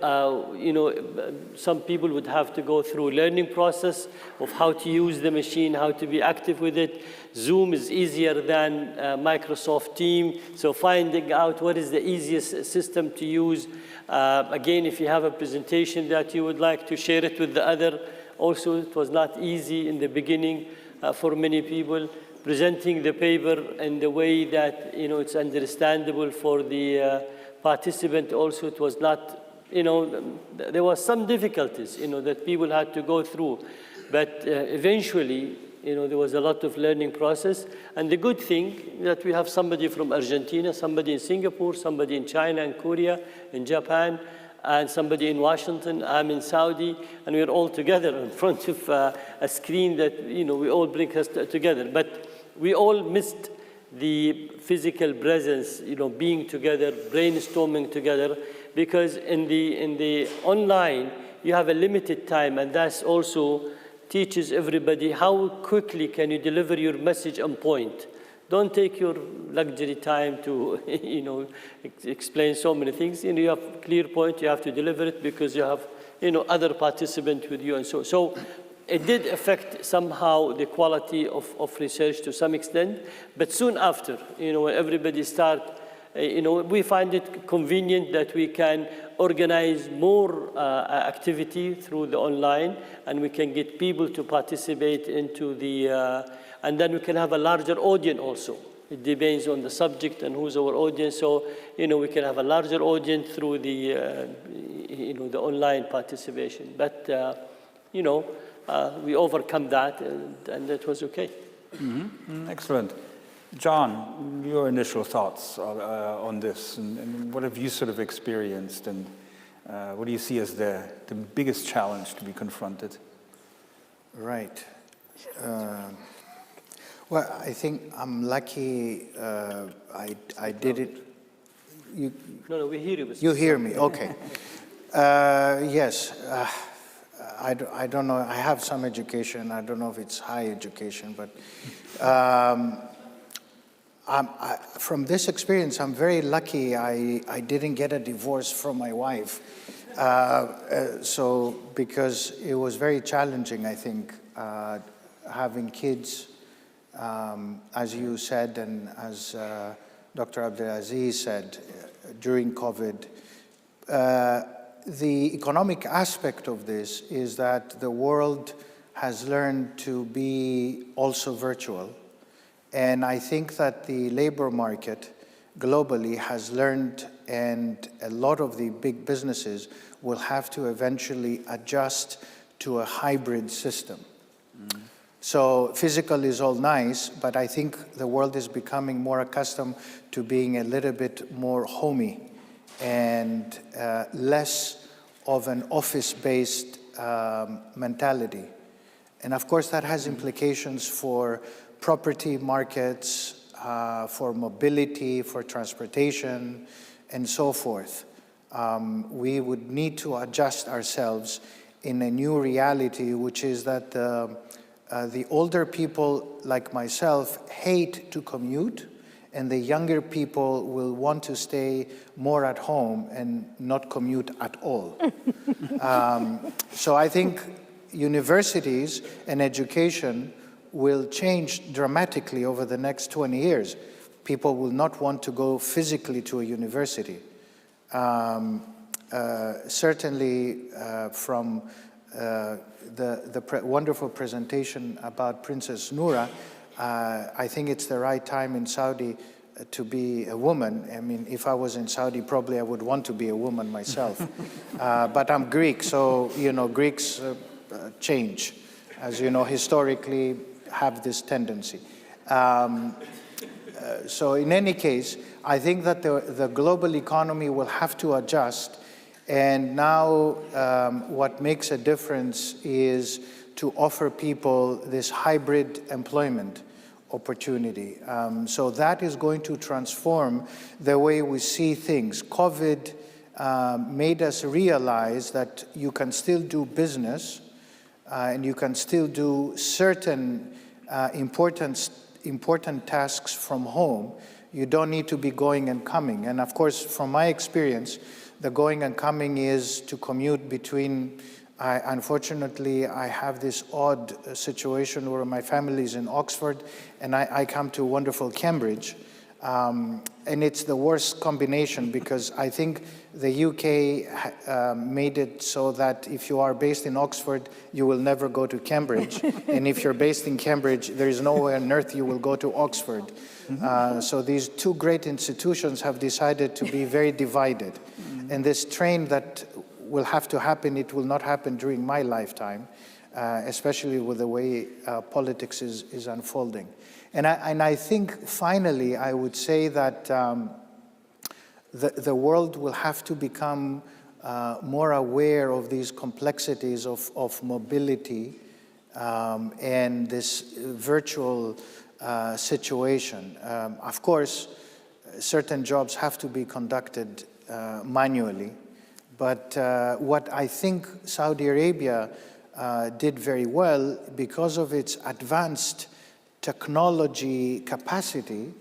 some people would have to go through a learning process of how to use the machine, how to be active with it. Zoom is easier than Microsoft Teams. So finding out what is the easiest system to use. Again, if you have a presentation that you would like to share it with the other, also it was not easy in the beginning. For many people, presenting the paper in the way that it's understandable for the participant. Also, it was not, there was some difficulties, that people had to go through, but eventually, there was a lot of learning process. And the good thing that we have somebody from Argentina, somebody in Singapore, somebody in China and Korea, in Japan, and somebody in Washington, I'm in Saudi, and we're all together in front of a screen that, we all bring us together. But we all missed the physical presence, being together, brainstorming together, because in the online, you have a limited time, and that's also teaches everybody how quickly can you deliver your message on point. Don't take your luxury time to, explain so many things. You have a clear point, you have to deliver it because you have, other participants with you and so. So it did affect somehow the quality of research to some extent, but soon after, when everybody start, we find it convenient that we can organize more activity through the online, and we can get people to participate into the, and then we can have a larger audience also. It depends on the subject and who's our audience. So, we can have a larger audience through the, the online participation. But, we overcome that, and that was okay. Mm-hmm. Excellent. John, your initial thoughts on this, and what have you sort of experienced, and what do you see as the biggest challenge to be confronted? Right. Well, I think I'm lucky I did it. No, we hear you. You hear me, okay. Yes, I don't know, I have some education. I don't know if it's high education, but from this experience, I'm very lucky I didn't get a divorce from my wife. So, because it was very challenging, I think, having kids, as you said, and as Dr. Abdelaziz said, during COVID. The economic aspect of this is that the world has learned to be also virtual. And I think that the labor market globally has learned, and a lot of the big businesses will have to eventually adjust to a hybrid system. Mm. So physical is all nice, but I think the world is becoming more accustomed to being a little bit more homey and less of an office-based mentality. And of course that has implications for property markets, for mobility, for transportation, and so forth. We would need to adjust ourselves in a new reality, which is that the older people like myself hate to commute, and the younger people will want to stay more at home and not commute at all. So I think universities and education will change dramatically over the next 20 years. People will not want to go physically to a university. Certainly from the wonderful presentation about Princess Noura, I think it's the right time in Saudi to be a woman. I mean, if I was in Saudi, probably I would want to be a woman myself. But I'm Greek, so, Greeks change. As you know, historically have this tendency. So in any case, I think that the global economy will have to adjust, And now what makes a difference is to offer people this hybrid employment opportunity. So that is going to transform the way we see things. COVID made us realize that you can still do business and you can still do certain important tasks from home. You don't need to be going and coming. And of course, from my experience, the going and coming is to commute between, unfortunately, I have this odd situation where my family is in Oxford and I come to wonderful Cambridge. And it's the worst combination because I think the UK made it so that if you are based in Oxford, you will never go to Cambridge. And if you're based in Cambridge, there is nowhere on earth you will go to Oxford. So these two great institutions have decided to be very divided. And this train that will have to happen, it will not happen during my lifetime, especially with the way politics is unfolding. And I think, finally, I would say that the world will have to become more aware of these complexities of mobility and this virtual situation. Of course, certain jobs have to be conducted manually, but what I think Saudi Arabia did very well, because of its advanced technology capacity,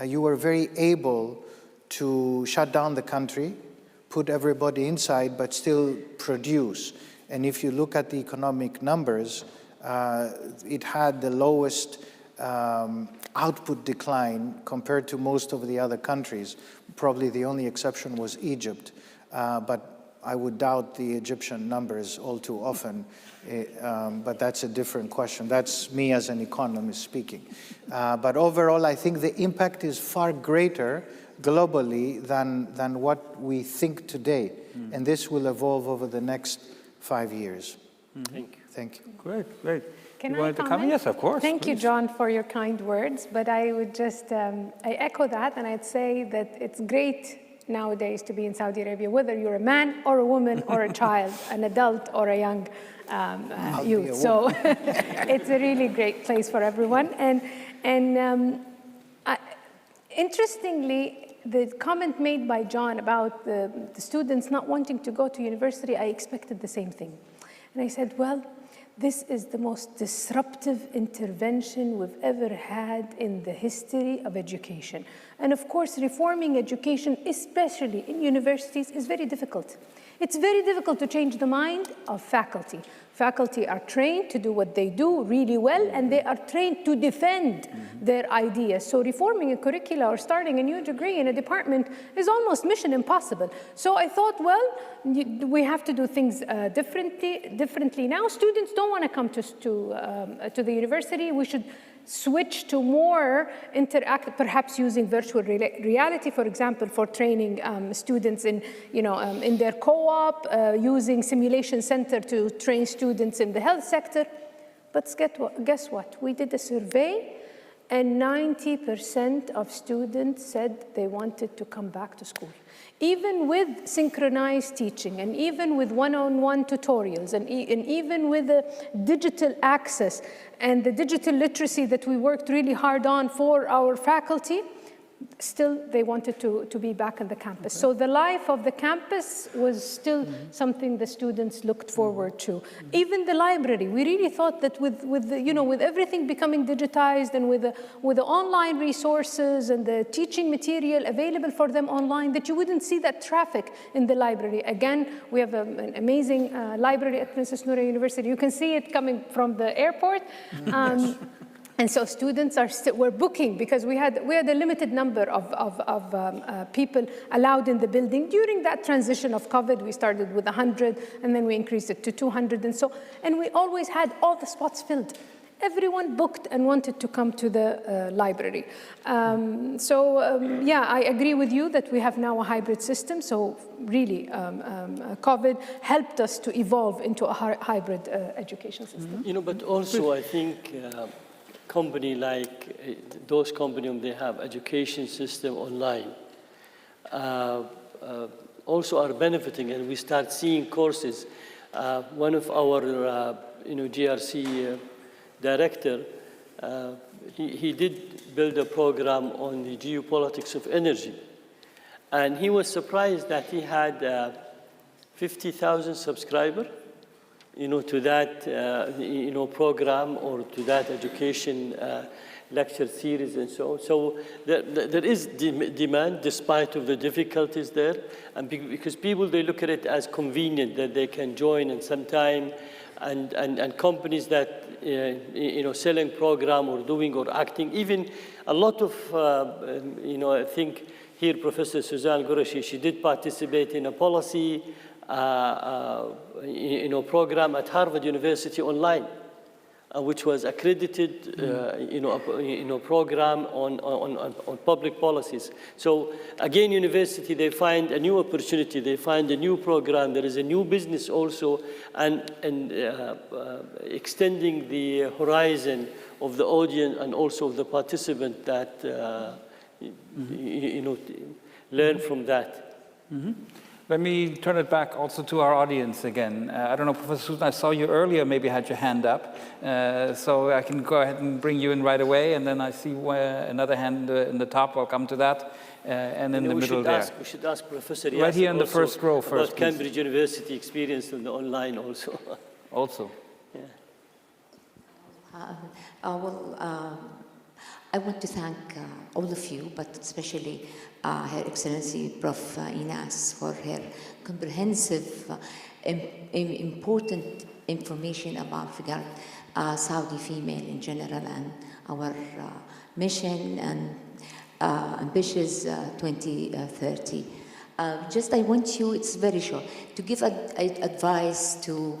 you were very able to shut down the country, put everybody inside, but still produce. And if you look at the economic numbers, it had the lowest output decline compared to most of the other countries. Probably the only exception was Egypt, but I would doubt the Egyptian numbers all too often, but that's a different question. That's me as an economist speaking. But overall, I think the impact is far greater globally than what we think today. And this will evolve over the next 5 years. Thank you. Thank you. Great. Can you I wanted to comment? come? Yes, of course. Thank you, please. John, for your kind words. But I would just, I echo that, and I'd say that it's great nowadays to be in Saudi Arabia, whether you're a man or a woman or a child, an adult or a young youth. So it's a really great place for everyone. And interestingly, the comment made by John about the students not wanting to go to university, I expected the same thing. And I said, well, this is the most disruptive intervention we've ever had in the history of education. And of course, reforming education, especially in universities, is very difficult. It's very difficult to change the mind of faculty. Faculty are trained to do what they do really well, and they are trained to defend their ideas. So reforming a curricula or starting a new degree in a department is almost mission impossible. So I thought, well, we have to do things differently now. Students don't want to come to the university. We should switch to more interactive, perhaps using virtual reality, for example, for training students in their co-op, using simulation center to train students in the health sector. But guess what? We did a survey, and 90% of students said they wanted to come back to school. Even with synchronized teaching, and even with one-on-one tutorials, and even with the digital access and the digital literacy that we worked really hard on for our faculty, still they wanted to be back on the campus. So the life of the campus was still something the students looked forward to. Even the library, we really thought that with everything becoming digitized and with the online resources and the teaching material available for them online, that you wouldn't see that traffic in the library. Again, we have an amazing library at Princess Noor University. You can see it coming from the airport. And so students were booking because we had a limited number of people allowed in the building. During that transition of COVID, we started with 100, and then we increased it to 200, and we always had all the spots filled. Everyone booked and wanted to come to the library. Yeah, I agree with you that we have now a hybrid system. So really, COVID helped us to evolve into a hybrid education system. But also I think company like those companies, they have education system online. also are benefiting, and we start seeing courses. One of our GRC director, he did build a program on the geopolitics of energy. And he was surprised that he had 50,000 subscribers, to that, program or to that education lecture series and so on. So there is demand despite of the difficulties there, and because people, they look at it as convenient that they can join in some time, and companies that selling program or doing or acting, even a lot of I think here Professor Suzanne Qureshi, she did participate in a policy program at Harvard University online, which was accredited, program on public policies. So again, university, they find a new opportunity, they find a new program, there is a new business also, and extending the horizon of the audience and also of the participant that, learn from that. Mm-hmm. Let me turn it back also to our audience again. I don't know, Professor Susan, I saw you earlier, maybe had your hand up. So I can go ahead and bring you in right away. And then I see another hand in the top. I'll come to that. And in the middle there. We should ask Professor right here in the first row first, about Cambridge University experience on the online also. Also. Yeah. I want to thank all of you, but especially Her Excellency Prof. Inas for her comprehensive, important information about Saudi female in general and our mission and ambitious 2030. Just I want you, it's very short, to give advice to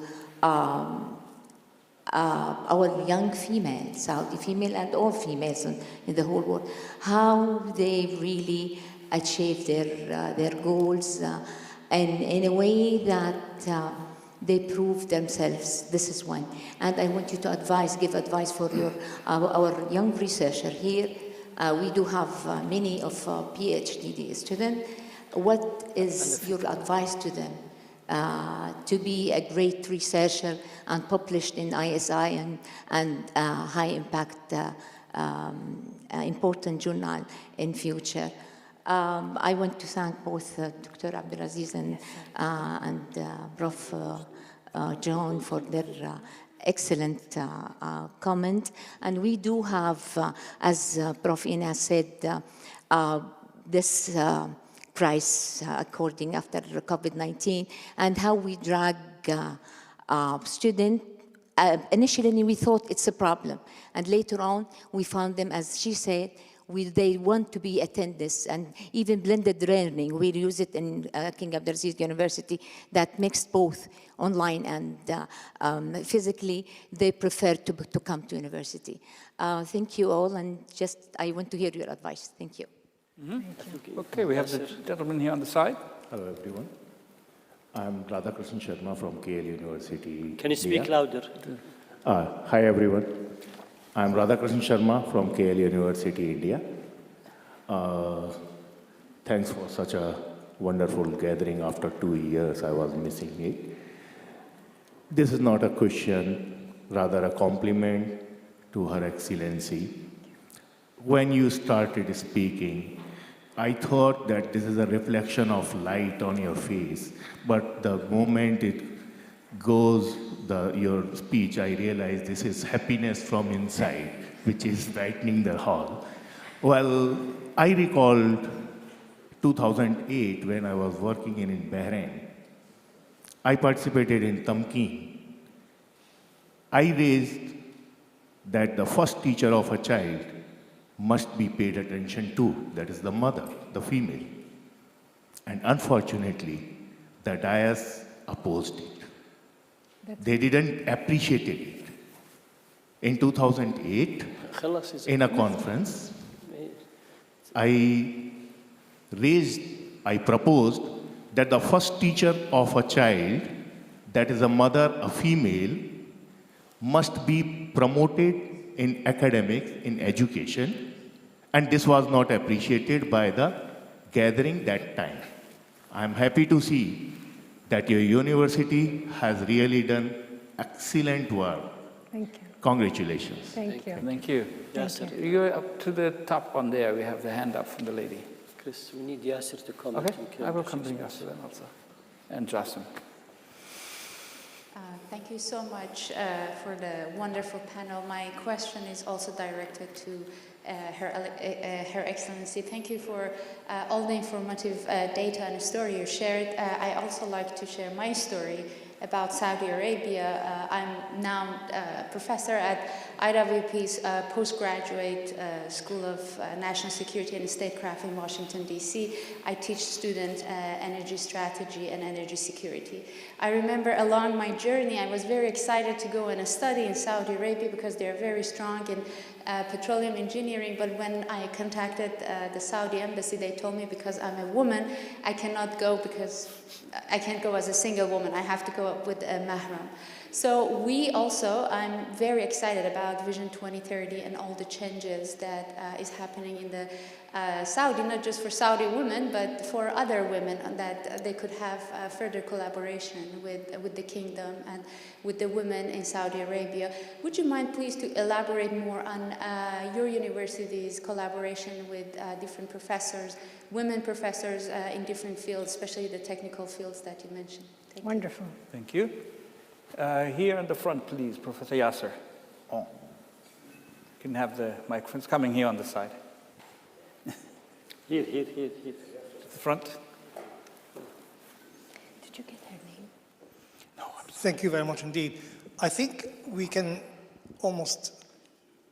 our young females, Saudi female and all females in the whole world, how they really achieve their goals and in a way that they prove themselves. This is one. And I want you to give advice for our young researcher here. We do have many of PhD students. What is your advice to them to be a great researcher and published in ISI and high impact important journal in future? I want to thank both Dr. Abdulaziz and Prof. John for their excellent comment. And we do have, as Prof. Inas said, this crisis according after COVID-19 and how we drag students. Initially, we thought it's a problem. And later on, we found them, as she said, they want to be attendance and even blended learning. We use it in King Abdulaziz University that mixed both online and physically. They prefer to come to university. Thank you all, and just I want to hear your advice. Thank you. Mm-hmm. Thank you. Okay, we have the gentleman here on the side. Hello, everyone. I'm Kristen Sharma from KL University. Can you speak louder? Hi, everyone. I'm Kristen Sharma from KL University, India. Thanks for such a wonderful gathering after 2 years. I was missing it. This is not a question, rather a compliment to Her Excellency. When you started speaking, I thought that this is a reflection of light on your face, but the moment it goes, your speech, I realized this is happiness from inside, which is brightening the hall. Well, I recalled 2008 when I was working in Bahrain. I participated in Tamkeen. I raised that the first teacher of a child must be paid attention to, that is the mother, the female. And unfortunately, the dais opposed it. They didn't appreciate it. In 2008, in a conference, I proposed that the first teacher of a child, that is a mother, a female, must be promoted in academics, in education, and this was not appreciated by the gathering that time. I'm happy to see that your university has really done excellent work. Thank you. Congratulations. Thank you. Thank you. Yasser. You go up to the top one there. We have the hand up from the lady. Chris, we need Yasser to come. Okay, to I will come to Yasser then also. And Jassim. Thank you so much for the wonderful panel. My question is also directed to Her Excellency. Thank you for all the informative data and story you shared. I also like to share my story about Saudi Arabia. I'm now a professor at IWP's postgraduate School of National Security and Statecraft in Washington, D.C. I teach students energy strategy and energy security. I remember along my journey, I was very excited to go and study in Saudi Arabia because they're very strong in petroleum engineering, but when I contacted the Saudi embassy, they told me because I'm a woman, I cannot go because I can't go as a single woman. I have to go with a mahram. So I'm very excited about Vision 2030 and all the changes that is happening in the Saudi, not just for Saudi women, but for other women, that they could have further collaboration with the kingdom and with the women in Saudi Arabia. Would you mind please to elaborate more on your university's collaboration with different professors, women professors in different fields, especially the technical fields that you mentioned? Wonderful. Thank you. Here in the front, please, Professor Yasser. Oh. You can have the microphones coming here on the side. Here. The front. Did you get her name? No. Thank you very much indeed. I think we can almost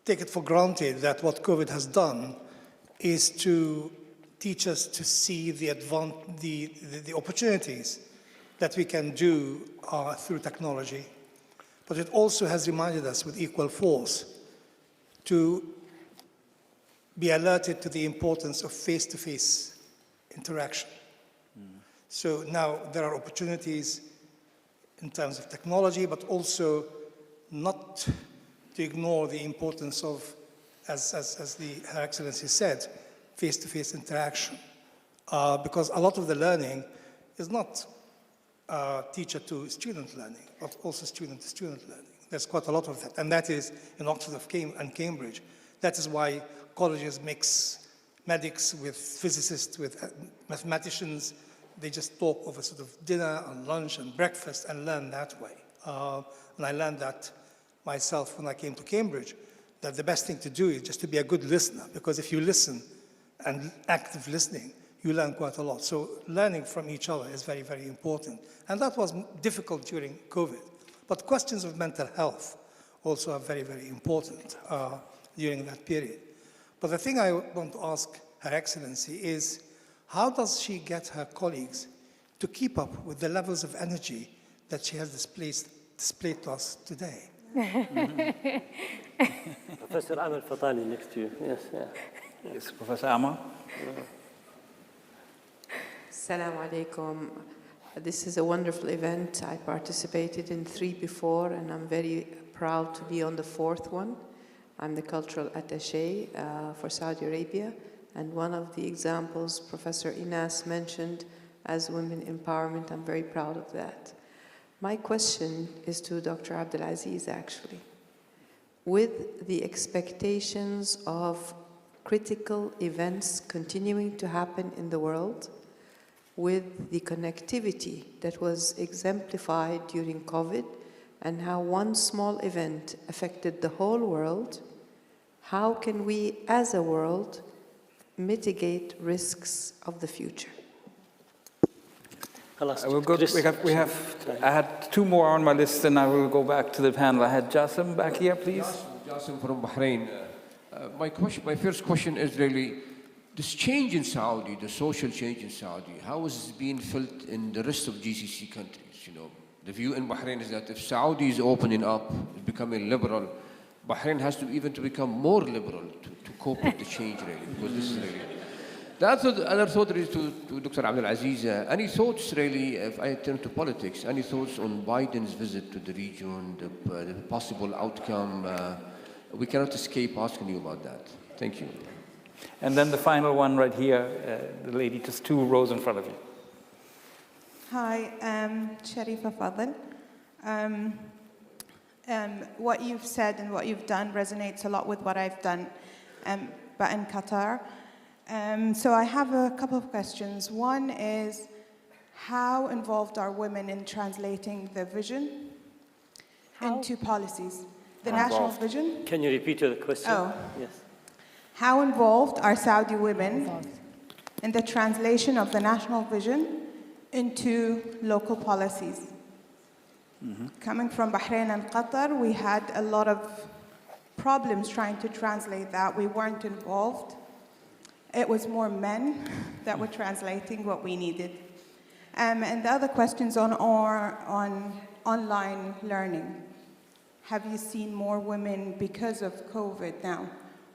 take it for granted that what COVID has done is to teach us to see the opportunities that we can do through technology. But it also has reminded us with equal force to be alerted to the importance of face-to-face interaction. So now there are opportunities in terms of technology, but also not to ignore the importance of, as Her Excellency said, face-to-face interaction. Because a lot of the learning is not teacher to student learning, but also student to student learning. There's quite a lot of that, and that is in Oxford and Cambridge. That is why colleges mix medics with physicists, with mathematicians. They just talk over sort of dinner and lunch and breakfast and learn that way. And I learned that myself when I came to Cambridge, that the best thing to do is just to be a good listener, because if you listen and active listening, you learn quite a lot. So learning from each other is very, very important. And that was difficult during COVID. But questions of mental health also are very, very important during that period. But the thing I want to ask Her Excellency is, how does she get her colleagues to keep up with the levels of energy that she has displayed to us today? Professor Amal Fatani next to you. Yes, yeah. Yes, Professor Amal. Assalamu alaikum. This is a wonderful event. I participated in 3 before, and I'm very proud to be on the 4th one. I'm the cultural attaché for Saudi Arabia, and one of the examples Professor Inas mentioned as women empowerment, I'm very proud of that. My question is to Dr. Abdulaziz, actually. With the expectations of critical events continuing to happen in the world, with the connectivity that was exemplified during COVID, and how one small event affected the whole world, how can we as a world mitigate risks of the future? I will go. I had 2 more on my list, and I will go back to the panel. I had Jassim back here, please. Jassim from Bahrain. My first question is really, this change in Saudi, the social change in Saudi, how is it being felt in the rest of GCC countries? You know, the view in Bahrain is that if Saudi is opening up, becoming liberal, Bahrain has to become more liberal to cope with the change, really. Because this is really. The other thought is to Dr. Abdulaziz. Any thoughts, really, if I turn to politics, any thoughts on Biden's visit to the region, the possible outcome? We cannot escape asking you about that. Thank you. And then the final one right here, the lady just 2 rows in front of you. Hi, Sharifa Fadl. What you've said and what you've done resonates a lot with what I've done, but in Qatar. So I have a couple of questions. One is, how involved are women in translating the vision into policies? The national vision? Can you repeat the question? Oh. Yes. How involved are Saudi women in the translation of the national vision into local policies? Coming from Bahrain and Qatar, we had a lot of problems trying to translate that. We weren't involved. It was more men that were translating what we needed. And the other questions on online learning. Have you seen more women, because of COVID now,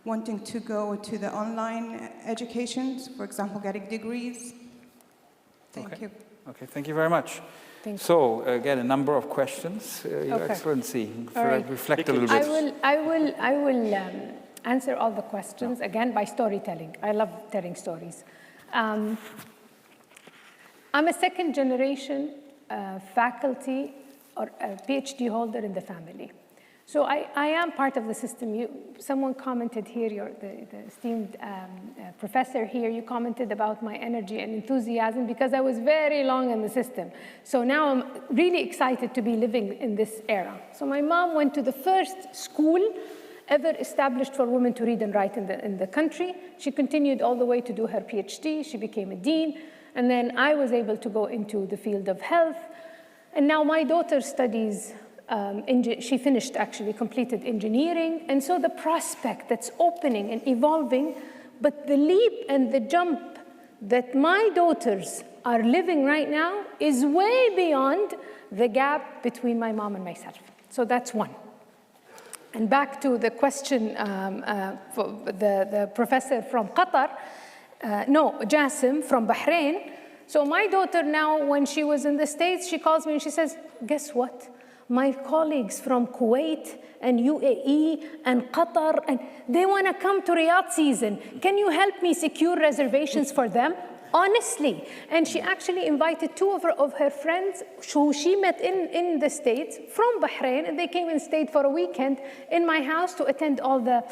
wanting to go to the online educations, for example, getting degrees? Thank you. Okay, thank you very much. So, again, a number of questions. Your Excellency, reflect a little bit. I will answer all the questions, again, by storytelling. I love telling stories. I'm a second generation faculty or a PhD holder in the family. So I am part of the system. Someone commented here, the esteemed professor here, you commented about my energy and enthusiasm because I was very long in the system. So now I'm really excited to be living in this era. So my mom went to the first school ever established for women to read and write in the country. She continued all the way to do her PhD. She became a dean. And then I was able to go into the field of health. And now my daughter studies she finished, actually, completed engineering. And so the prospect that's opening and evolving, but the leap and the jump that my daughters are living right now is way beyond the gap between my mom and myself. So that's one. And back to the question, for the professor from Qatar, Jassim from Bahrain. So my daughter now, when she was in the States, she calls me and she says, guess what? My colleagues from Kuwait and UAE and Qatar, and they want to come to Riyadh season. Can you help me secure reservations for them? Honestly. And she actually invited two of her friends who she met in the States from Bahrain, and they came and stayed for a weekend in my house to attend all the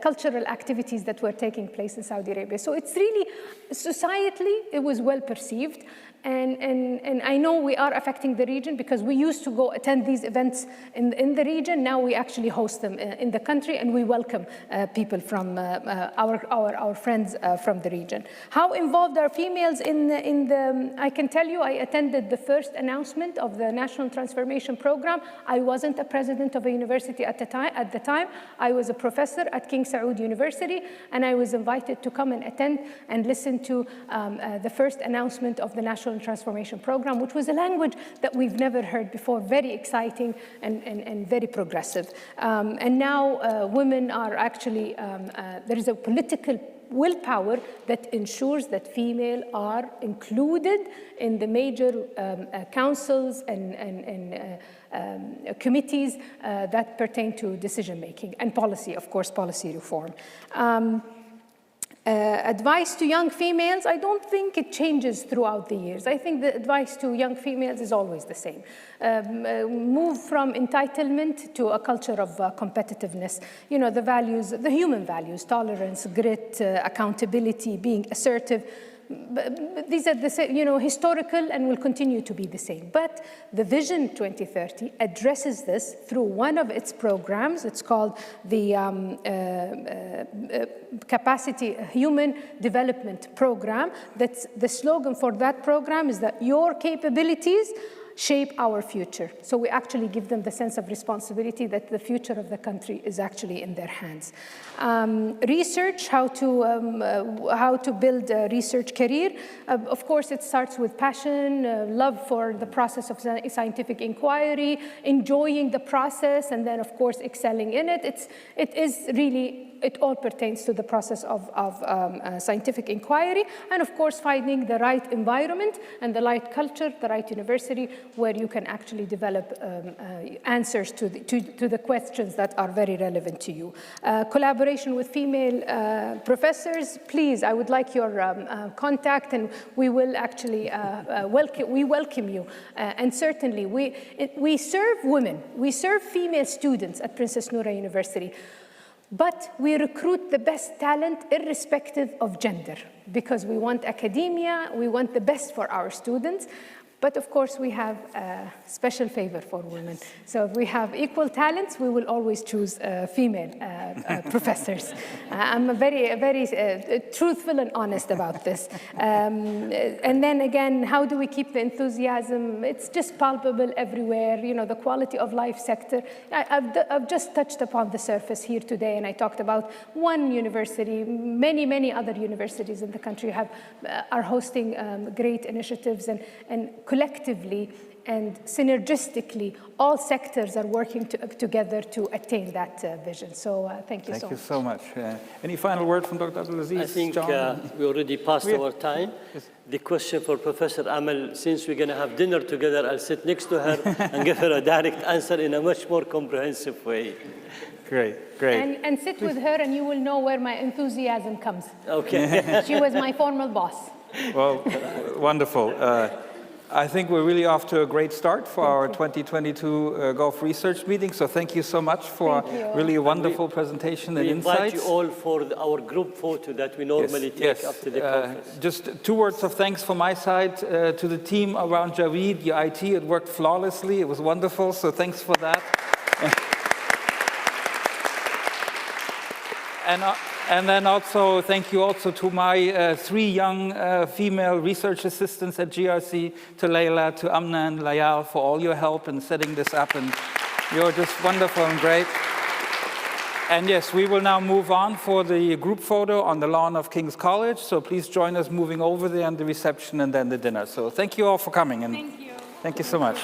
cultural activities that were taking place in Saudi Arabia. So it's really, societally, it was well perceived. And I know we are affecting the region because we used to go attend these events in the region. Now we actually host them in the country, and we welcome people from our friends from the region. How involved are females in the, I can tell you, I attended the first announcement of the National Transformation Program. I wasn't a president of a university at the time. I was a professor at King Saud University, and I was invited to come and attend and listen to the first announcement of the National Transformation Program, which was a language that we've never heard before, very exciting and very progressive. And now women are actually, there is a political willpower that ensures that female are included in the major councils and committees that pertain to decision-making and policy, of course, policy reform. Advice to young females, I don't think it changes throughout the years. I think the advice to young females is always the same. Move from entitlement to a culture of competitiveness. You know, the values, the human values, tolerance, grit, accountability, being assertive. These are the, you know, historical and will continue to be the same. But the Vision 2030 addresses this through one of its programs. It's called the Capacity Human Development Program. That's the slogan for that program is that your capabilities shape our future. So we actually give them the sense of responsibility that the future of the country is actually in their hands. Research, how to build a research career. Of course, it starts with passion, love for the process of scientific inquiry, enjoying the process, and then, of course, excelling in it. It is really it all pertains to the process of scientific inquiry, and of course finding the right environment and the right culture, the right university where you can actually develop answers to the questions that are very relevant to you. Collaboration with female professors, please, I would like your contact, and we will actually welcome you. And certainly, we serve women, we serve female students at Princess Noura University, but we recruit the best talent irrespective of gender, because we want academia, we want the best for our students. But of course, we have a special favor for women. So if we have equal talents, we will always choose female professors. I'm very truthful and honest about this. And then again, how do we keep the enthusiasm? It's just palpable everywhere. You know, the quality of life sector. I've just touched upon the surface here today, and I talked about one university. Many other universities in the country are hosting great initiatives, and collectively and synergistically, all sectors are working together to attain that vision. So thank you so much. Thank you so much. Any final word from Dr. Abdulaziz? I think we already passed our time. Yes. The question for Professor Amal, since we're going to have dinner together, I'll sit next to her and give her a direct answer in a much more comprehensive way. Great. And sit with her, and you will know where my enthusiasm comes. Okay. She was my former boss. Well, wonderful. I think we're really off to a great start for our 2022 Gulf Research meeting. So thank you so much for really a wonderful presentation and insights. We invite you all for our group photo that we normally take after the conference. Just 2 words of thanks from my side to the team around Jareed, your IT. It worked flawlessly. It was wonderful. So thanks for that. And then also, thank you also to my 3 young female research assistants at GRC, to Leila, to Amna and Layal, for all your help in setting this up. And you're just wonderful and great. And yes, we will now move on for the group photo on the lawn of King's College. So please join us moving over there and the reception and then the dinner. So thank you all for coming. And thank you so much.